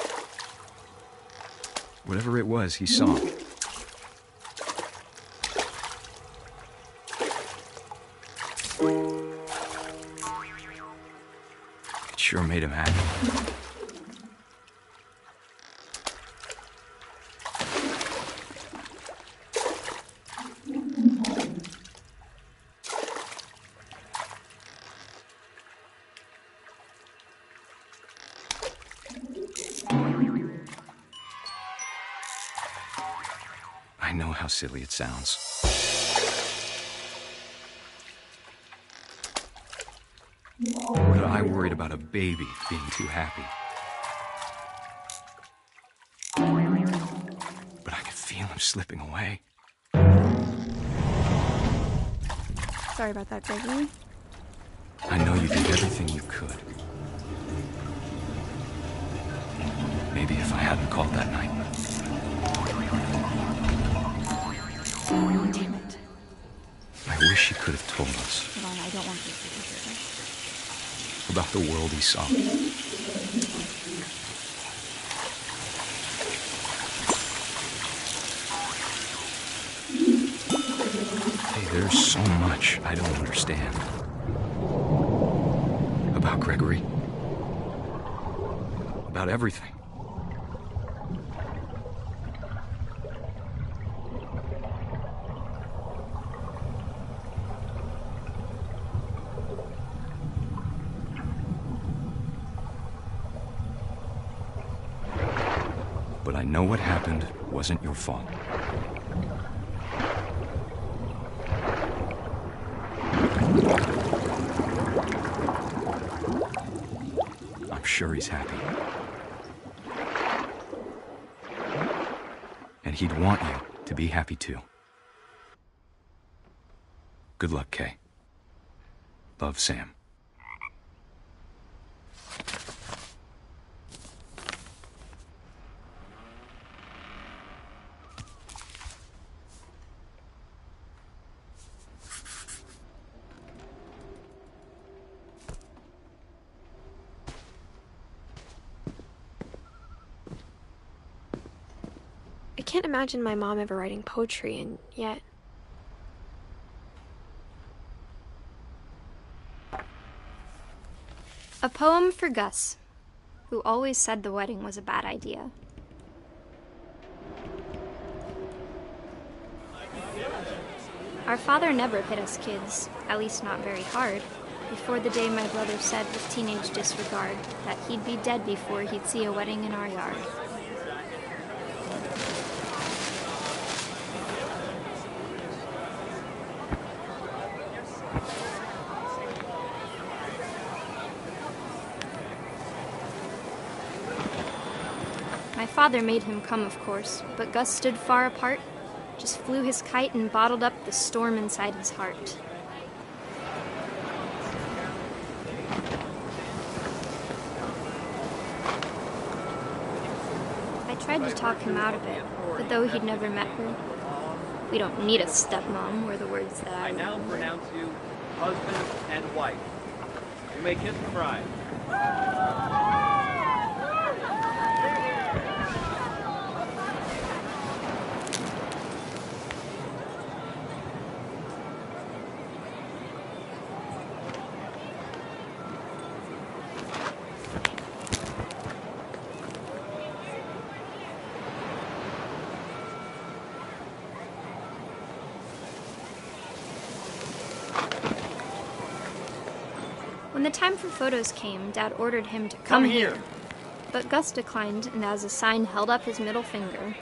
Whatever it was, he saw. It sure made him happy. know how silly it sounds. But I worried about a baby being too happy. But I could feel him slipping away. Sorry about that, Gregory. I know you did everything you could. Maybe if I hadn't called that night. Damn it. I wish he could have told us. Hold on, I don't want this to be here. About the world he saw. Hey, there's so much I don't understand. About Gregory. About everything. But I know what happened wasn't your fault. I'm sure he's happy. And he'd want you to be happy too. Good luck, Kay. Love, Sam. I can't imagine my mom ever writing poetry, and yet... A poem for Gus, who always said the wedding was a bad idea. Our father never hit us kids, at least not very hard, before the day my brother said with teenage disregard that he'd be dead before he'd see a wedding in our yard. My father made him come, of course, but Gus stood far apart, just flew his kite and bottled up the storm inside his heart. I tried to talk him out of it, but though he'd never met her, "We don't need a stepmom," were the words that I now remember. pronounce you husband and wife. You may kiss the bride. When the time for photos came, Dad ordered him to come here. But Gus declined, and as a sign held up his middle finger.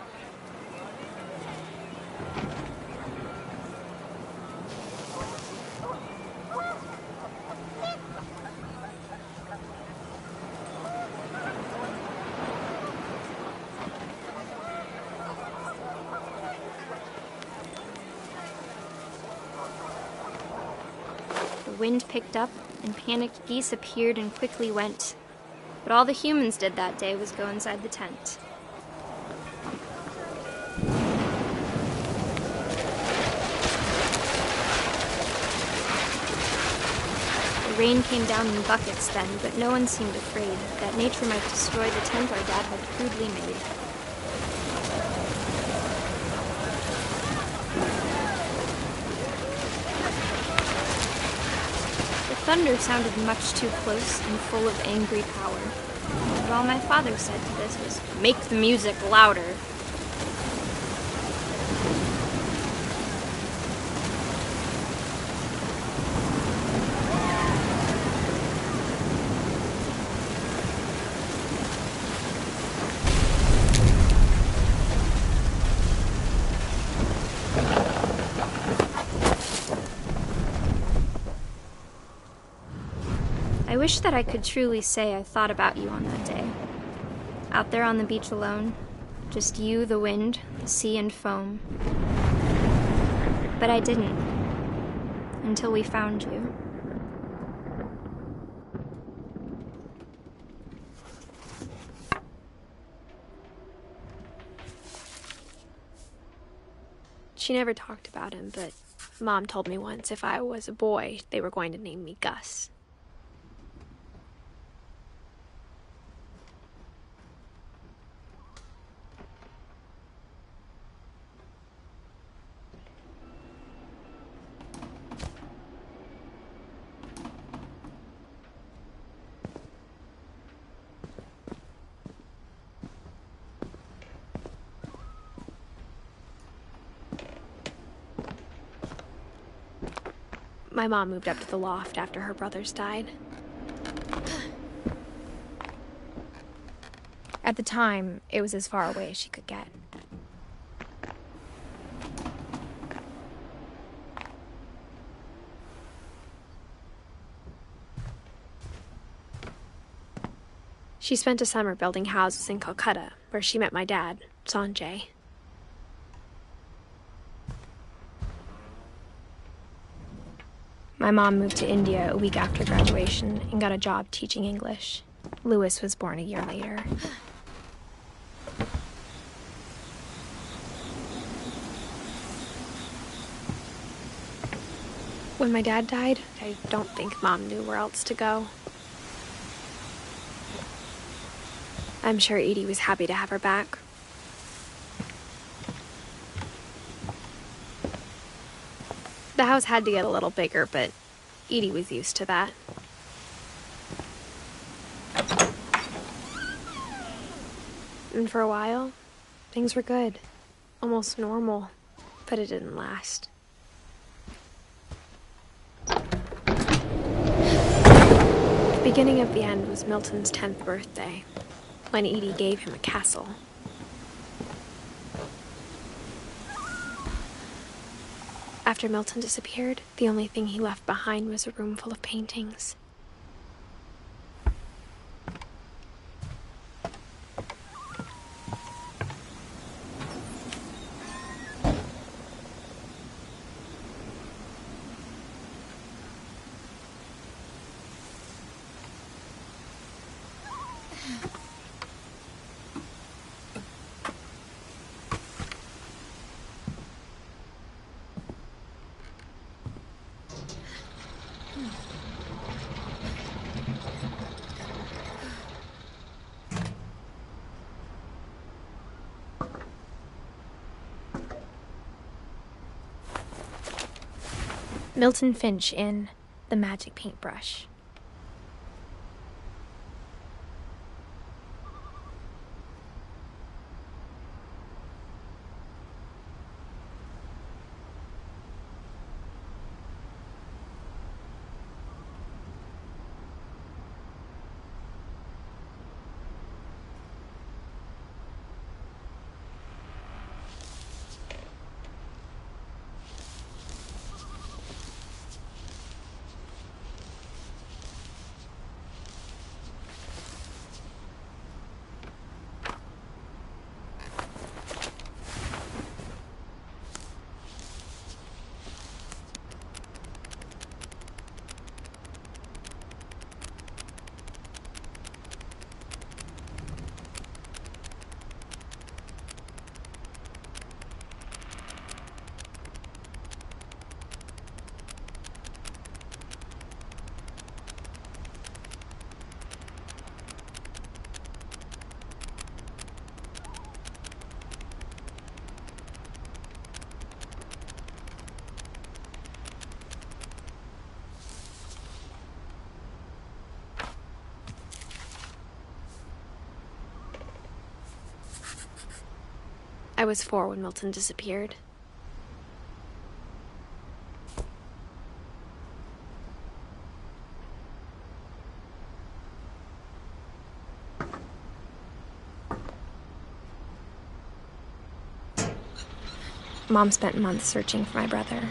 The wind picked up, and panicked geese appeared and quickly went. But all the humans did that day was go inside the tent. The rain came down in buckets then, but no one seemed afraid that nature might destroy the tent our dad had crudely made. Thunder sounded much too close and full of angry power. And all my father said to this was, "Make the music louder." wish that I could truly say I thought about you on that day. Out there on the beach alone, just you, the wind, the sea, and foam. But I didn't, until we found you. She never talked about him, but Mom told me once if I was a boy, they were going to name me Gus. My mom moved up to the loft after her brothers died. At the time, it was as far away as she could get. She spent a summer building houses in Calcutta, where she met my dad, Sanjay. My mom moved to India a week after graduation and got a job teaching English. Louis was born a year later. When my dad died, I don't think Mom knew where else to go. I'm sure Edie was happy to have her back. The house had to get a little bigger, but Edie was used to that. And for a while, things were good. Almost normal, but it didn't last. The beginning of the end was Milton's 10th birthday, when Edie gave him a castle. After Milton disappeared, the only thing he left behind was a room full of paintings. Milton Finch in The Magic Paintbrush. I was 4 when Milton disappeared. Mom spent months searching for my brother.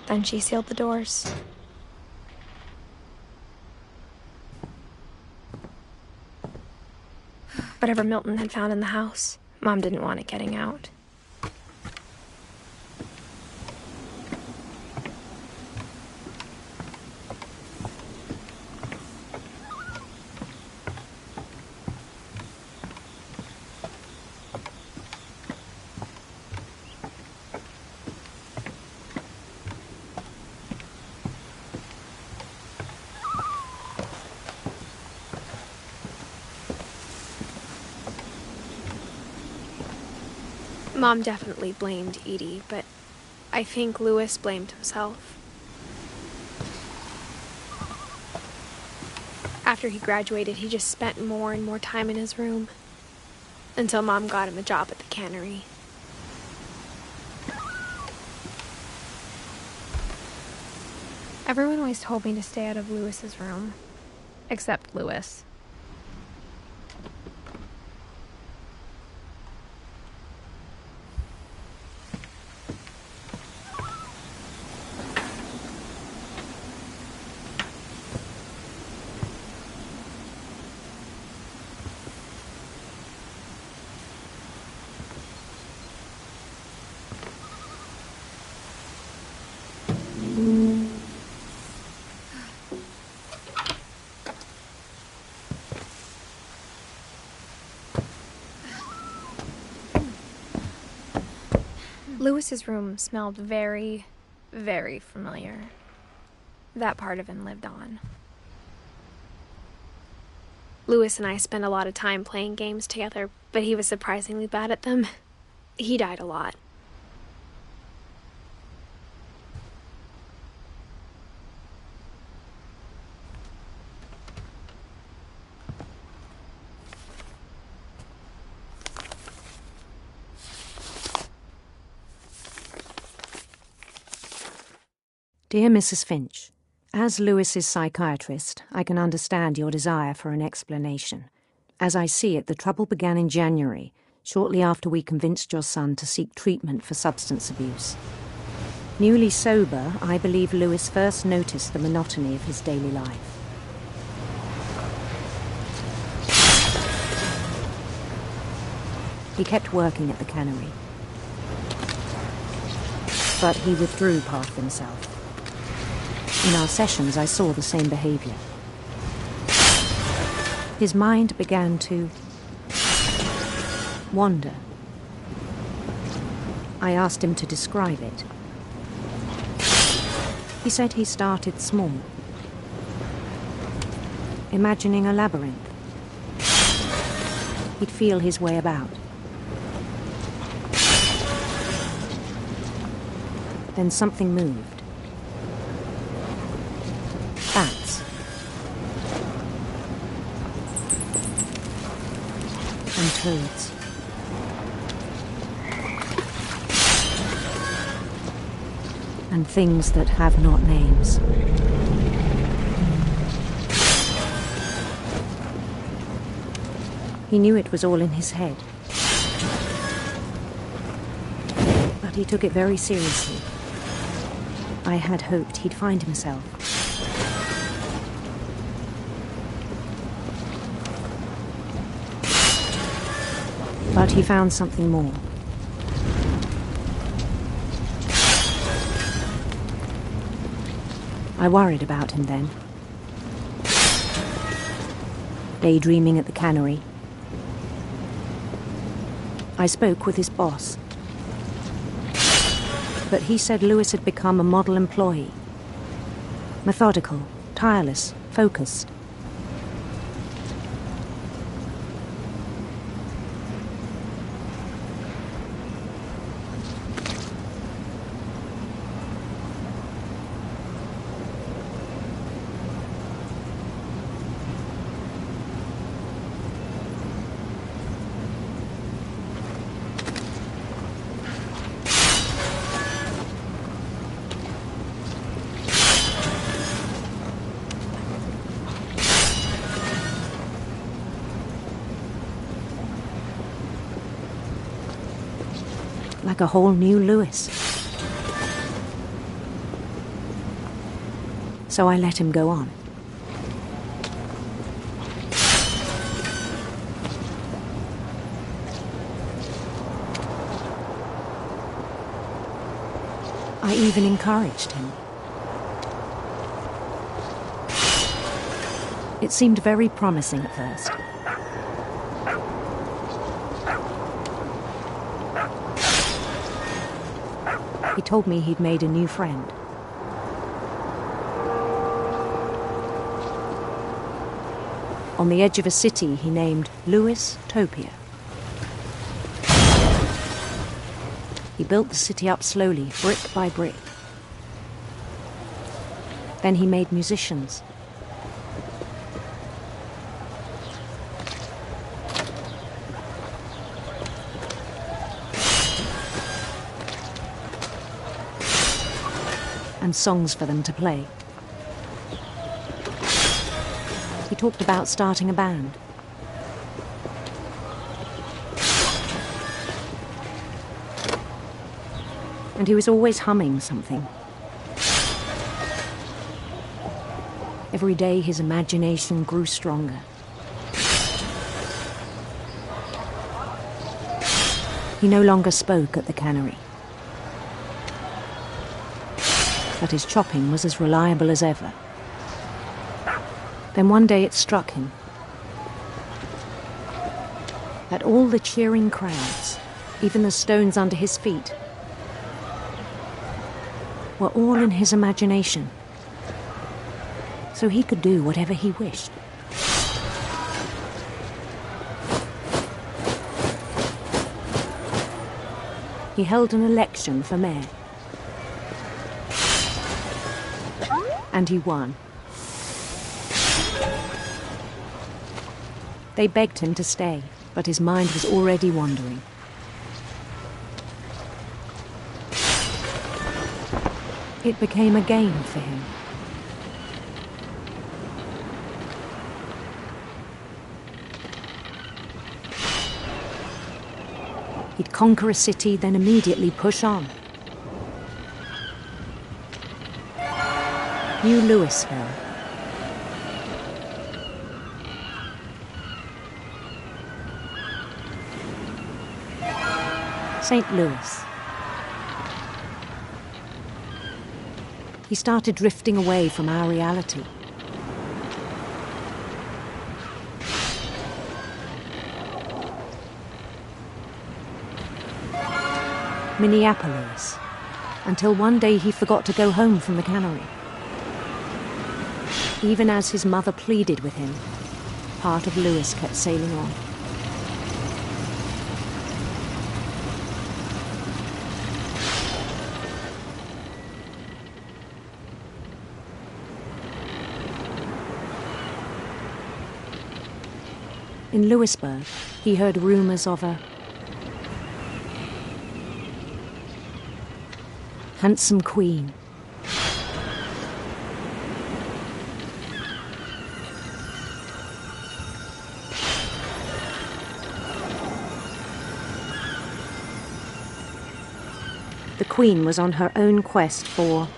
Then she sealed the doors. Whatever Milton had found in the house, Mom didn't want it getting out. Mom definitely blamed Edie, but I think Louis blamed himself. After he graduated, he just spent more and more time in his room, until Mom got him a job at the cannery. Everyone always told me to stay out of Louis's room, except Louis. Louis's room smelled very, very familiar. That part of him lived on. Louis and I spent a lot of time playing games together, but he was surprisingly bad at them. He died a lot. Dear Mrs. Finch, as Lewis's psychiatrist, I can understand your desire for an explanation. As I see it, the trouble began in January, shortly after we convinced your son to seek treatment for substance abuse. Newly sober, I believe Lewis first noticed the monotony of his daily life. He kept working at the cannery, but he withdrew part of himself. In our sessions, I saw the same behavior. His mind began to wander. I asked him to describe it. He said he started small, imagining a labyrinth. He'd feel his way about. Then something moved. Bats. And toads. And things that have not names. He knew it was all in his head. But he took it very seriously. I had hoped he'd find himself. But he found something more. I worried about him then. Daydreaming at the cannery. I spoke with his boss. But he said Lewis had become a model employee. Methodical, tireless, focused. Like a whole new Lewis. So I let him go on. I even encouraged him. It seemed very promising at first. He told me he'd made a new friend. On the edge of a city he named Louis Topia. He built the city up slowly, brick by brick. Then he made musicians. And songs for them to play. He talked about starting a band. And he was always humming something. Every day his imagination grew stronger. He no longer spoke at the cannery. But his chopping was as reliable as ever. Then one day it struck him that all the cheering crowds, even the stones under his feet, were all in his imagination, so he could do whatever he wished. He held an election for mayor, and he won. They begged him to stay, but his mind was already wandering. It became a game for him. He'd conquer a city, then immediately push on. New Louisville. St. Louis. He started drifting away from our reality. Minneapolis, until one day he forgot to go home from the cannery. Even as his mother pleaded with him, part of Louis kept sailing on. In Louisburg, he heard rumors of a handsome queen. The queen was on her own quest for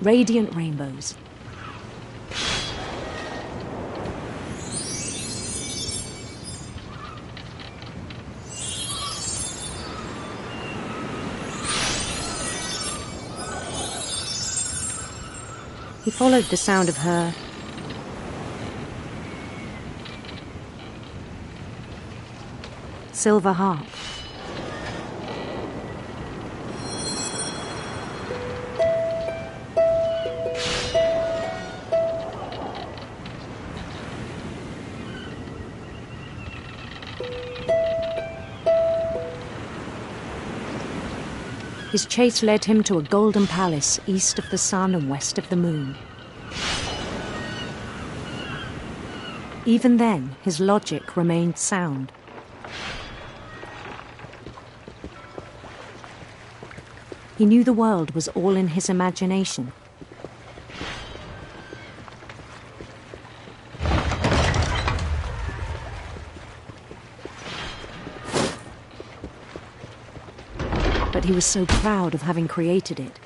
radiant rainbows. He followed the sound of her silver harp. His chase led him to a golden palace east of the sun and west of the moon. Even then, his logic remained sound. He knew the world was all in his imagination. But he was so proud of having created it.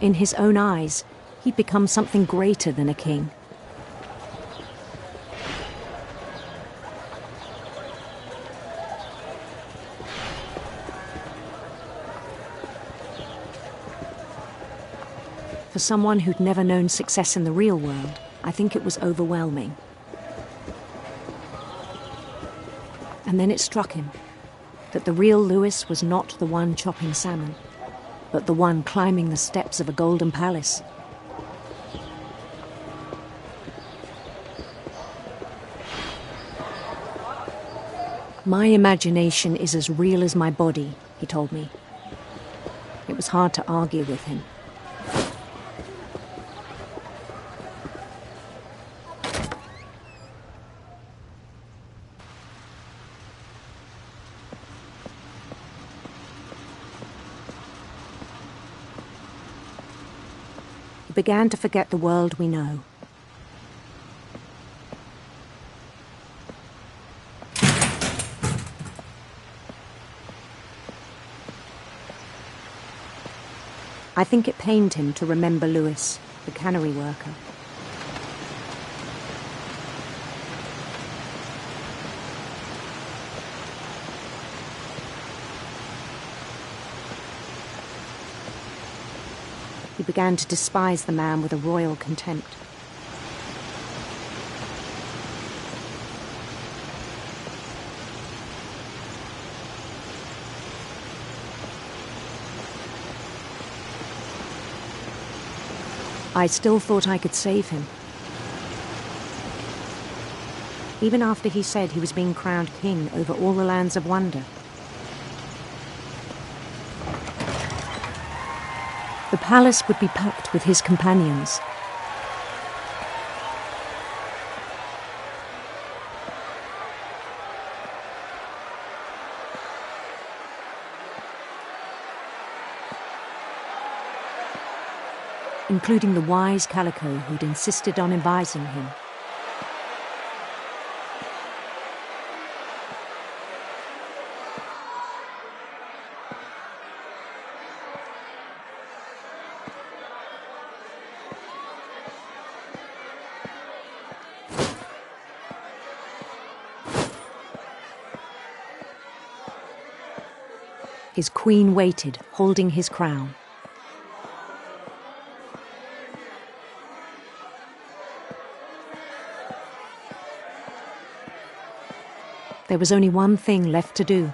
In his own eyes, he'd become something greater than a king. For someone who'd never known success in the real world, I think it was overwhelming. And then it struck him that the real Louis was not the one chopping salmon, but the one climbing the steps of a golden palace. My imagination is as real as my body, he told me. It was hard to argue with him. He began to forget the world we know. I think it pained him to remember Louis, the cannery worker. He began to despise the man with a royal contempt. I still thought I could save him. Even after he said he was being crowned king over all the lands of wonder. The palace would be packed with his companions. Including the wise Calico who'd insisted on advising him. His queen waited, holding his crown. There was only one thing left to do.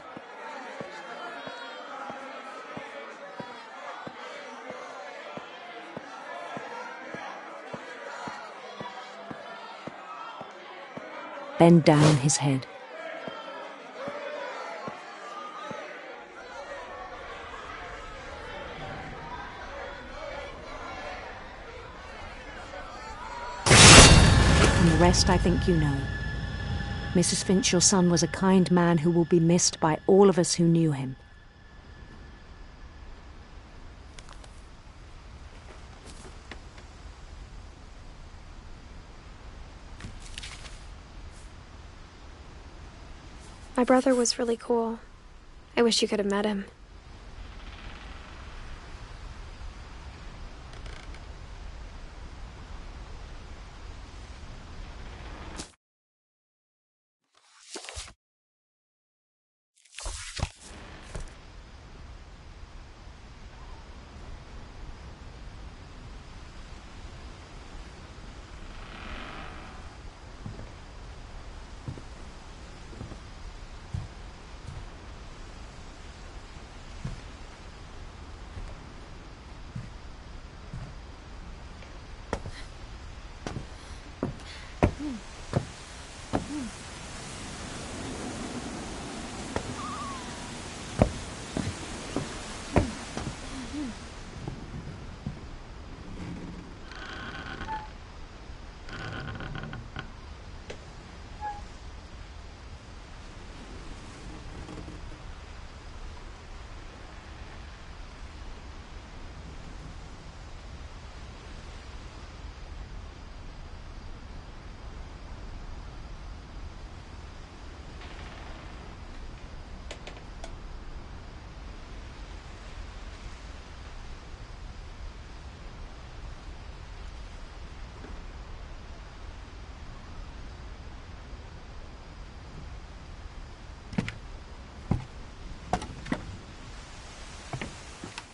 Bend down his head. And the rest I think you know. Mrs. Finch, your son was a kind man who will be missed by all of us who knew him. My brother was really cool. I wish you could have met him.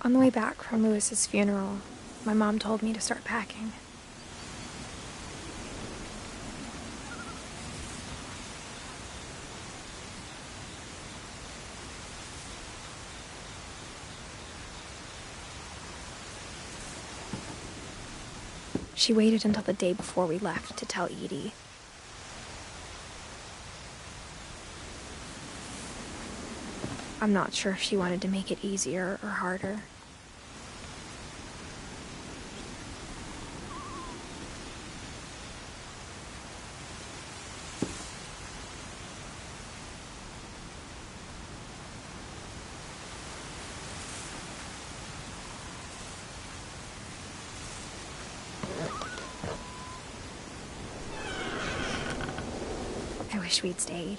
On the way back from Louis's funeral, my mom told me to start packing. She waited until the day before we left to tell Edie. I'm not sure if she wanted to make it easier or harder. I wish we'd stayed.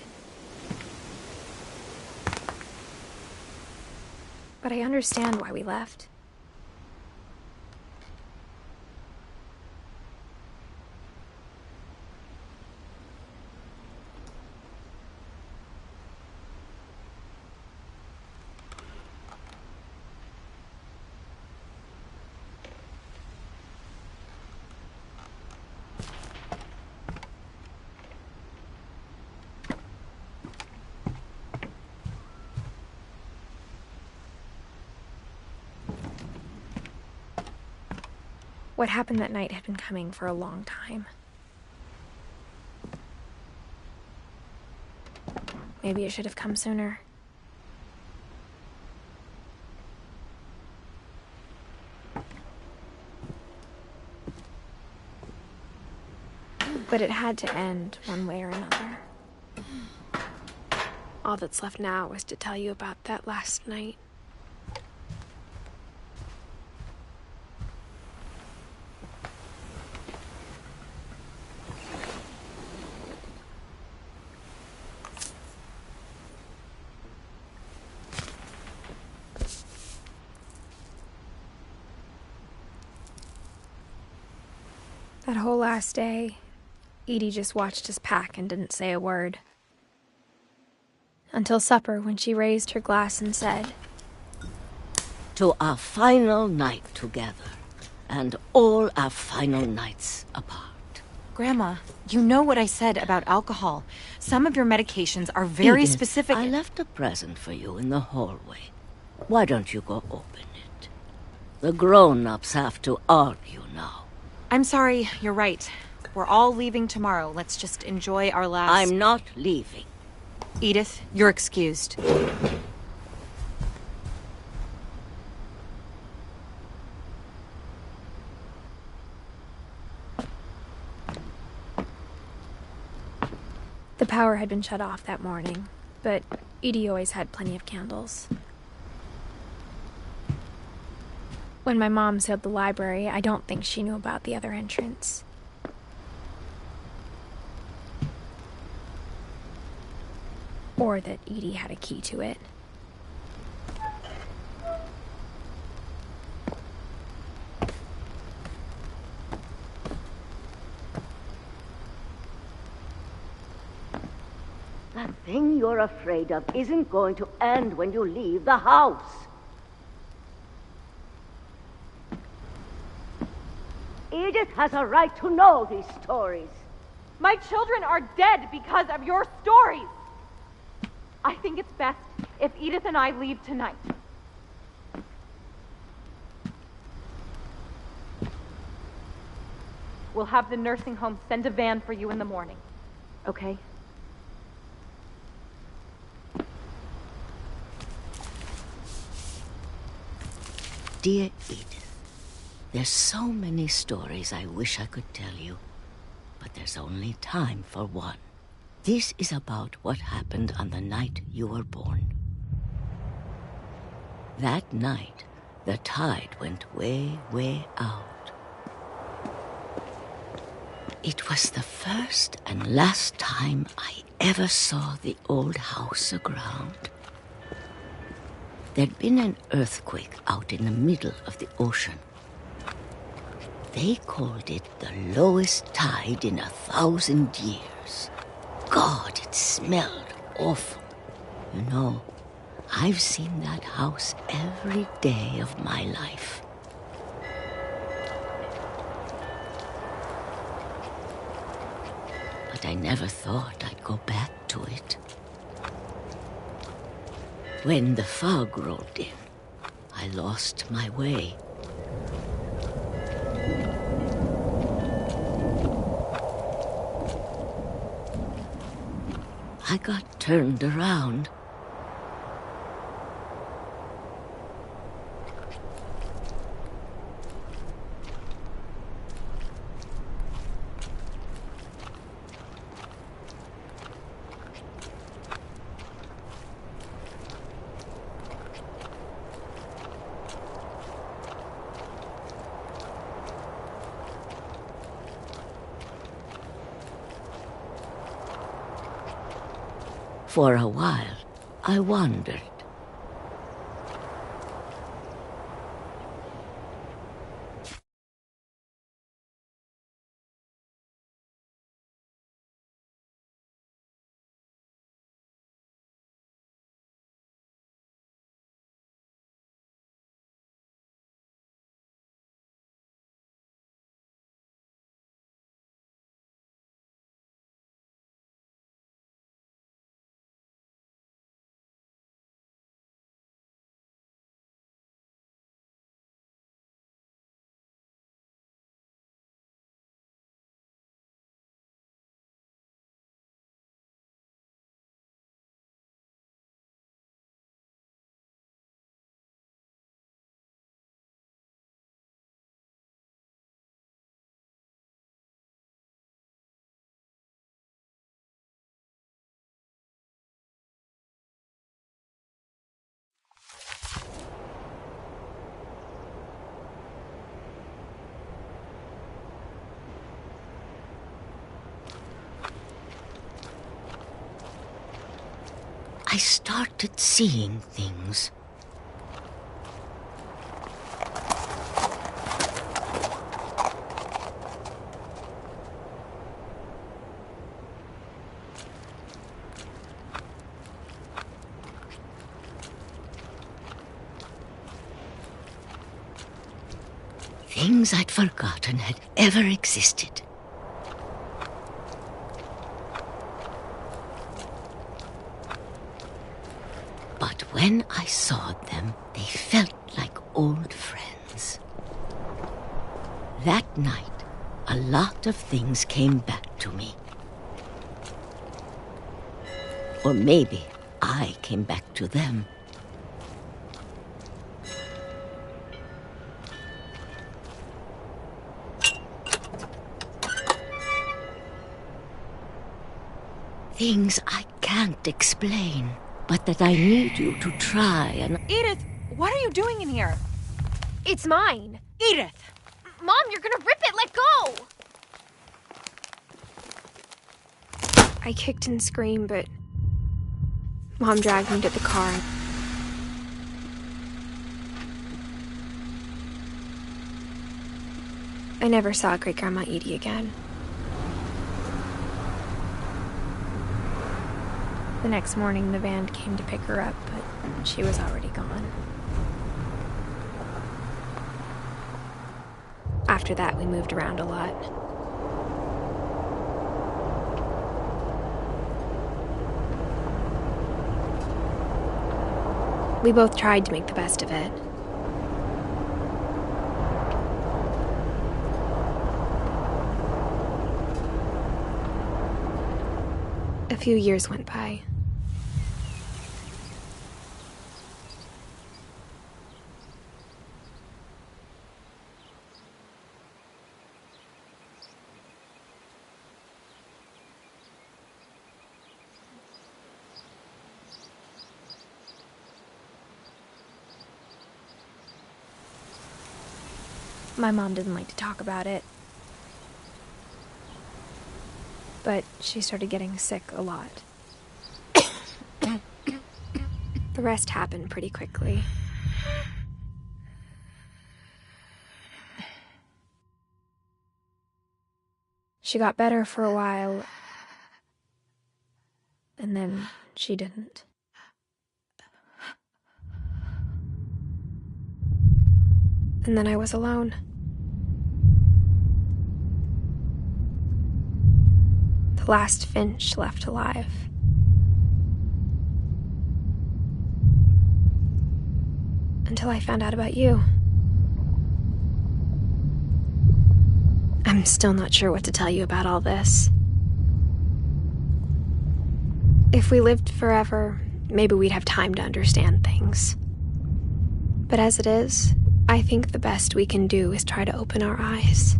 But I understand why we left. What happened that night had been coming for a long time. Maybe it should have come sooner. But it had to end one way or another. All that's left now is to tell you about that last night. That whole last day, Edie just watched us pack and didn't say a word. Until supper, when she raised her glass and said, "To our final night together, and all our final nights apart." Grandma, you know what I said about alcohol. Some of your medications are very Edith, specific. I left a present for you in the hallway. Why don't you go open it? The grown-ups have to argue now. I'm sorry, you're right. We're all leaving tomorrow. Let's just enjoy our last... I'm not leaving. Edith, you're excused. The power had been shut off that morning, but Edie always had plenty of candles. When my mom sealed the library, I don't think she knew about the other entrance. Or that Edie had a key to it. That thing you're afraid of isn't going to end when you leave the house. Edith has a right to know these stories. My children are dead because of your stories. I think it's best if Edith and I leave tonight. We'll have the nursing home send a van for you in the morning, okay? Dear Edith, there's so many stories I wish I could tell you, but there's only time for one. This is about what happened on the night you were born. That night, the tide went way, way out. It was the first and last time I ever saw the old house aground. There'd been an earthquake out in the middle of the ocean. They called it the lowest tide in 1,000 years. God, it smelled awful. You know, I've seen that house every day of my life. but I never thought I'd go back to it. When the fog rolled in, I lost my way. I got turned around. For a while, I wandered. I started seeing things. Things I'd forgotten had ever existed. But when I saw them, they felt like old friends. That night, a lot of things came back to me. Or maybe I came back to them. Things I can't explain, but that I need you to try and... Edith, what are you doing in here? It's mine. Edith! Mom, you're gonna rip it! Let go! I kicked and screamed, but Mom dragged me to the car. I never saw Great-Grandma Edie again. The next morning, the van came to pick her up, but she was already gone. After that, we moved around a lot. We both tried to make the best of it. A few years went by. My mom didn't like to talk about it. But she started getting sick a lot. The rest happened pretty quickly. She got better for a while, and then she didn't. And then I was alone. The the last Finch left alive. Until I found out about you. I'm still not sure what to tell you about all this. If we lived forever, maybe we'd have time to understand things. But as it is, I think the best we can do is try to open our eyes.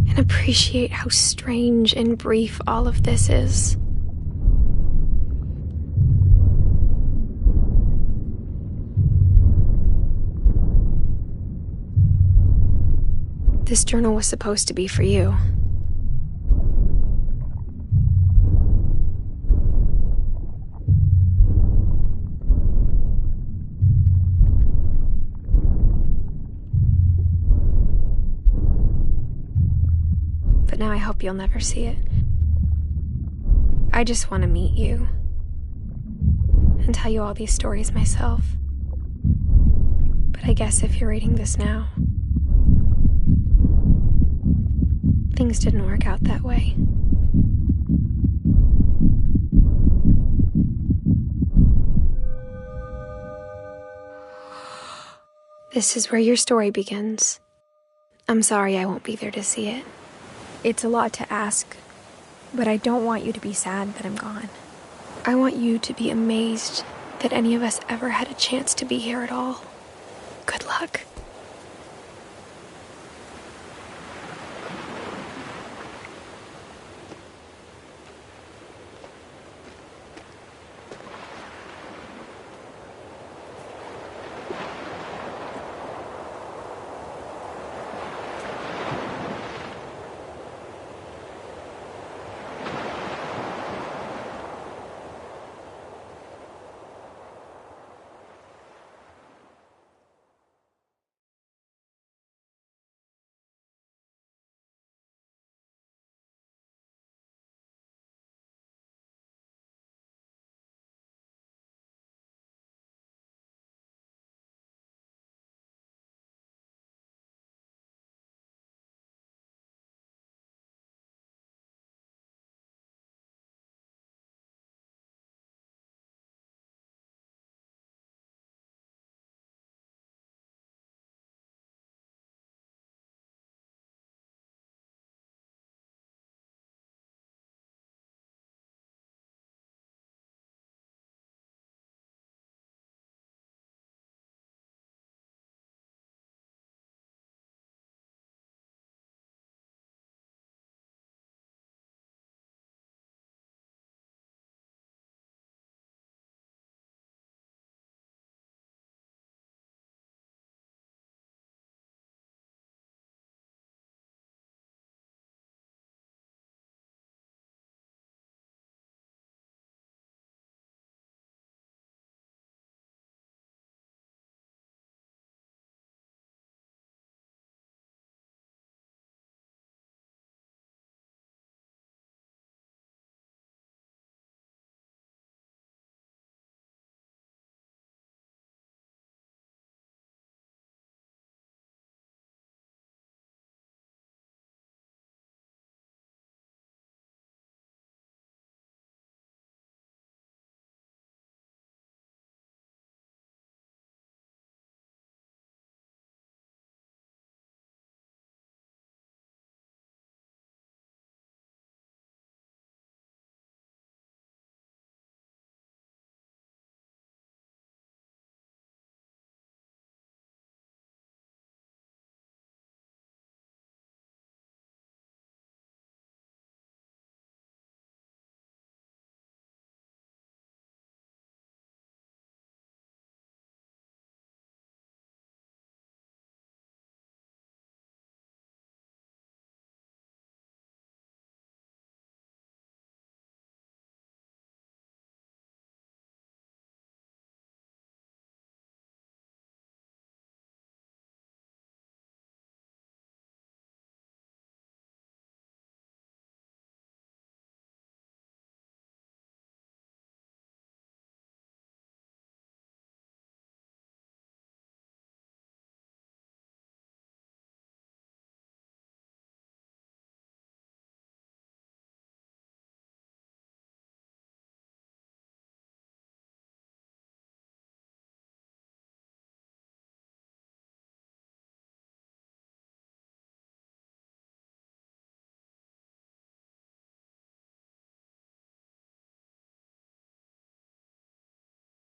And appreciate how strange and brief all of this is. This journal was supposed to be for you. But now I hope you'll never see it. I just want to meet you and tell you all these stories myself. But I guess if you're reading this now, things didn't work out that way. This is where your story begins. I'm sorry I won't be there to see it. It's a lot to ask, but I don't want you to be sad that I'm gone. I want you to be amazed that any of us ever had a chance to be here at all. Good luck.